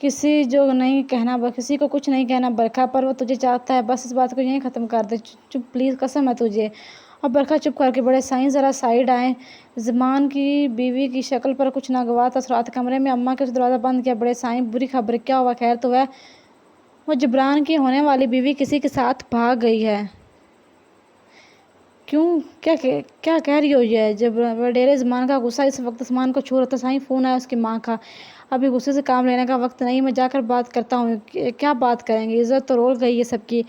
کسی کو کچھ نہیں کہنا برکھا، پر وہ تجھے چاہتا ہے، بس اس بات کو یہیں ختم کر دے۔ چپ پلیز، قسم ہے تجھے۔ اب برکھا چپ کر کے بڑے سائیں ذرا سائیڈ آئیں۔ زمان کی بیوی کی شکل پر کچھ ناگوار تاثرات۔ کمرے میں اماں کے دروازہ بند کیا۔ بڑے سائیں، بری خبر، کیا ہوا؟ خیر تو ہے؟ وہ جبران کی ہونے والی بیوی کسی کے ساتھ بھاگ گئی ہے۔ کیوں؟ کیا کہہ رہی ہو یہ؟ جب وڈیرے زمان کا غصہ اس وقت آسمان کو چھو رہا تھا۔ سائیں، فون آیا اس کی ماں کا۔ ابھی غصے سے کام لینے کا وقت نہیں، میں جا کر بات کرتا ہوں۔ کیا بات کریں گے؟ عزت تو رول گئی ہے سب کی،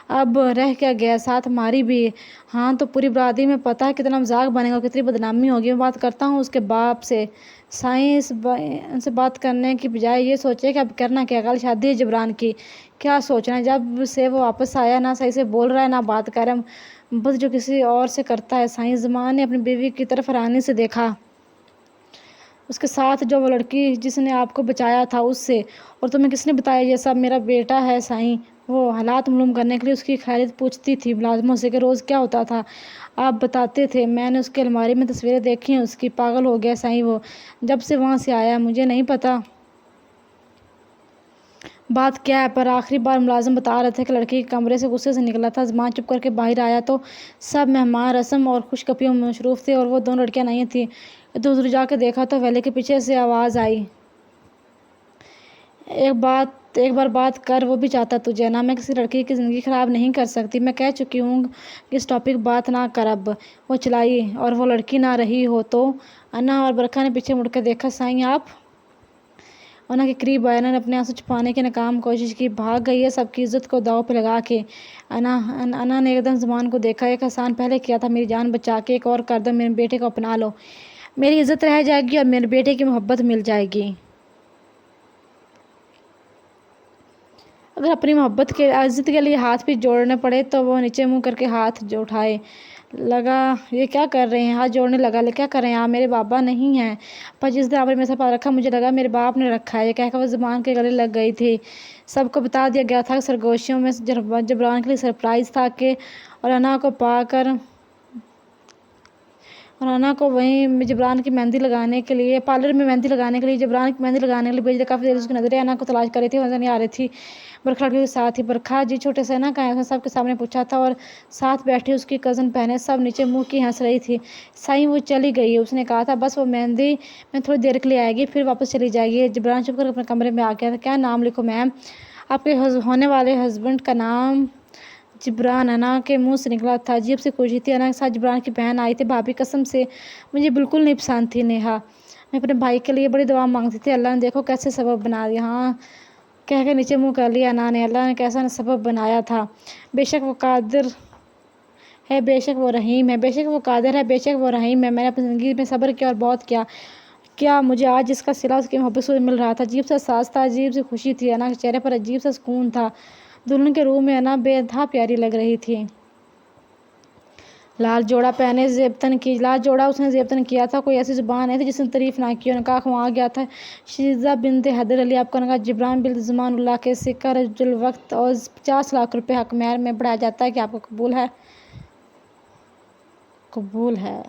اب رہ کیا گیا؟ ساتھ ہماری بھی۔ ہاں تو پوری برادری میں پتہ ہے کتنا مذاق بنے گا اور کتنی بدنامی ہوگی۔ میں بات کرتا ہوں اس کے باپ سے۔ سائیں ان سے بات کرنے کی بجائے یہ سوچے کہ اب کرنا کیا؟ کل شادی ہے جبران کی، کیا سوچنا ہے؟ جب سے وہ واپس آیا نہ صحیح سے بول رہا ہے نہ بات کر رہا ہے، بس جو کسی اور سے کرتا ہے۔ سائیں زمان نے اپنی بیوی کی طرف حیرانی سے دیکھا۔ اس کے ساتھ جو وہ لڑکی جس نے آپ کو بچایا تھا اس سے؟ اور تمہیں کس نے بتایا یہ سب؟ میرا بیٹا ہے سائیں۔ وہ حالات معلوم کرنے کے لیے اس کی خیریت پوچھتی تھی ملازموں سے کہ روز کیا ہوتا تھا۔ آپ بتاتے تھے، میں نے اس کی الماری میں تصویریں دیکھی ہیں اس کی۔ پاگل ہو گیا سائیں وہ، جب سے وہاں سے آیا ہے۔ مجھے نہیں پتا بات کیا ہے، پر آخری بار ملازم بتا رہے تھے کہ لڑکی کے کمرے سے غصے سے نکلا تھا۔ زمان چپ کر کے باہر آیا تو سب مہمان رسم اور خوش کپیوں میں مصروف تھے اور وہ دونوں لڑکیاں نہیں تھیں۔ ادھر ادھر جا کے دیکھا تو ویلے کے پیچھے سے آواز آئی، ایک بار بات کر، وہ بھی چاہتا تجھے۔ نہ، میں کسی لڑکی کی زندگی خراب نہیں کر سکتی، میں کہہ چکی ہوں کہ اس ٹاپک بات نہ کر اب۔ وہ چلائی، اور وہ لڑکی نہ رہی ہو تو؟ انا اور برکھا نے پیچھے مڑ کر دیکھا۔ سائیں آپ؟ انا کے قریب آیا۔ انا نے اپنے آنسو چھپانے کی ناکام کوشش کی۔ بھاگ گئی ہے سب کی عزت کو داؤ پہ لگا کے۔ انا نے ایک دم زمان کو دیکھا۔ ایک احسان پہلے کیا تھا میری جان بچا کے، ایک اور کر دو، میرے بیٹے کو اپنا لو۔ میری عزت رہ جائے گی اور میرے بیٹے کی محبت مل جائے گی۔ اگر اپنی محبت کے عزت کے لیے ہاتھ بھی جوڑنے پڑے تو؟ وہ نیچے منہ کر کے ہاتھ اٹھائے لگا۔ یہ کیا کر رہے ہیں؟ ہاتھ جوڑنے لگا۔ کیا کر رہے ہیں آپ؟ میرے بابا نہیں ہیں، پر جس دن آپ نے میرے سر پر رکھا مجھے لگا میرے باپ نے رکھا ہے۔ یہ کہہ کر وہ زمان کے گلے لگ گئی تھی۔ سب کو بتا دیا گیا تھا کہ سرگوشیوں میں جبران کے لیے سرپرائز تھا کہ اور انا کو پا کر اور انا کو وہیں جبران کی مہندی لگانے کے لیے پارلر میں مہندی لگانے کے لیے جبران کی مہندی لگانے کے لیے بھیج دیا۔ کافی دیر اس کی نظریں انا کو تلاش کر رہی تھی، وہ نظر نہیں آ رہی تھی۔ برکھا لڑکی کے ساتھ تھی۔ برکھا جی، چھوٹے سے انا کہاں ہے؟ اس نے سب کے سامنے پوچھا تھا، اور ساتھ بیٹھی اس کی کزن بہنیں سب نیچے منہ کی ہنس رہی تھی۔ سائیں، وہ چلی گئی ہے، اس نے کہا تھا بس وہ مہندی میں تھوڑی دیر کے لیے آئے گی پھر واپس چلی جائے گی۔ جبران چپ کر اپنے کمرے میں آ گیا۔ کیا نام لکھوں میم؟ آپ کے ہونے والے ہسبینڈ کا نام جبران؟ انا کے منہ سے نکلا تھا۔ عجیب سی خوشی تھی۔ انا کے ساتھ جبران کی بہن آئی تھی۔ بھابھی، قسم سے مجھے بالکل نہیں پسند تھی نیہا، میں اپنے بھائی کے لیے بڑی دعا مانگتی تھی، اللہ نے دیکھو کیسے سبب بنا دیا۔ ہاں کہہ کے نیچے منہ کر لیا انا نے۔ اللہ نے کیسا سبب بنایا تھا؟ بے شک وہ قادر ہے، بے شک وہ رحیم ہے، بے شک وہ قادر ہے، بے شک وہ رحیم ہے۔ میں نے اپنی زندگی میں صبر کیا اور بہت کیا، کیا مجھے آج اس کا صلہ اس کی محبت سے مل رہا تھا۔ عجیب سا احساس تھا، عجیب سی خوشی تھی۔ انا کے چہرے پر عجیب سا سکون تھا۔ دلہن کے روح میں انا بے انتہا پیاری لگ رہی تھی۔ لال جوڑا اس نے زیبتن کیا تھا۔ کوئی ایسی زبان نہیں تھی جس نے تعریف نہ کی ہو۔ نکاح وہاں گیا تھا۔ شیزہ بنت حیدر علی آپ کا نکاح جبران بن زمان اللہ کے سکہ رجل الوقت اور 50 لاکھ روپے حق مہر میں بڑھایا جاتا ہے۔ کیا آپ کو قبول ہے؟ قبول ہے۔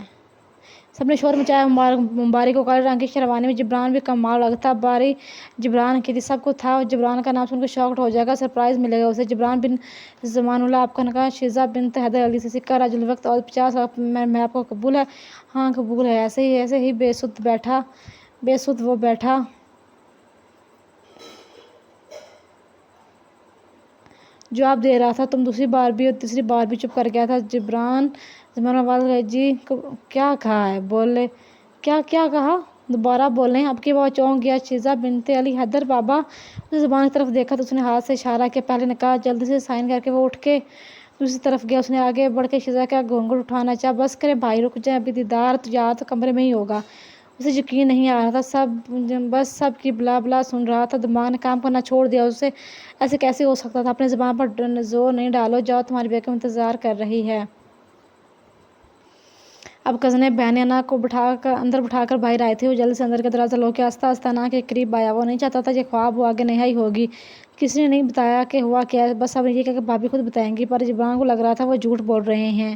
سب نے شور مچایا۔ مبارک ہو۔ کالے رنگ کی شیروانی میں جبران بھی کمال لگتا۔ باری جبران کی تھی، سب کو تھا جبران کا نام سن کر شاکڈ ہو جائے گا، سرپرائز ملے گا اسے۔ جبران بن زمان اللہ آپ کا نکاح شیزہ بنت حیدر علی سے سکہ رجل الوقت اور 50 لاکھ میں آپ کو قبول ہے؟ ہاں قبول ہے۔ ایسے ہی بے سود وہ بیٹھا جواب دے رہا تھا۔ تم دوسری بار بھی اور تیسری بار بھی چپ کر گیا تھا۔ جبران زمان آواز لگائی، جی کیا کہا ہے؟ بولے کیا کہا؟ دوبارہ بولیں۔ اب کی وہ چونک گیا۔ شیزہ بنت علی حیدر بابا، اس نے زبان کی طرف دیکھا تو اس نے ہاتھ سے اشارہ کیا۔ پہلے نکاح جلدی سے سائن کر کے وہ اٹھ کے دوسری طرف گیا۔ اس نے آگے بڑھ کے شیزہ کا گھونگھٹ اٹھانا چاہا۔ بس کرے بھائی، رک جائیں، ابھی دیدار تو کمرے میں ہی ہوگا۔ اسے یقین نہیں آ رہا تھا، بس سب کی بلا بلا سن رہا تھا۔ دماغ نے کام کرنا چھوڑ دیا۔ اسے ایسے کیسے ہو سکتا تھا؟ اپنی زبان پر زور نہیں ڈالو، جاؤ، تمہاری بیگم انتظار کر رہی ہے۔ اب کزنیں بہنیں انا کو اندر بٹھا کر باہر آئی تھی۔ وہ جلدی سے اندر کا دروازہ لو کے آہستہ آہستہ انا کے قریب آیا۔ وہ نہیں چاہتا تھا یہ خواب ہو، آگے نہائی ہوگی۔ کسی نے نہیں بتایا کہ ہوا کیا ہے، بس اب یہ کہا کہ بھابھی خود بتائیں گی، پر جبران کو لگ رہا تھا وہ جھوٹ بول رہے ہیں۔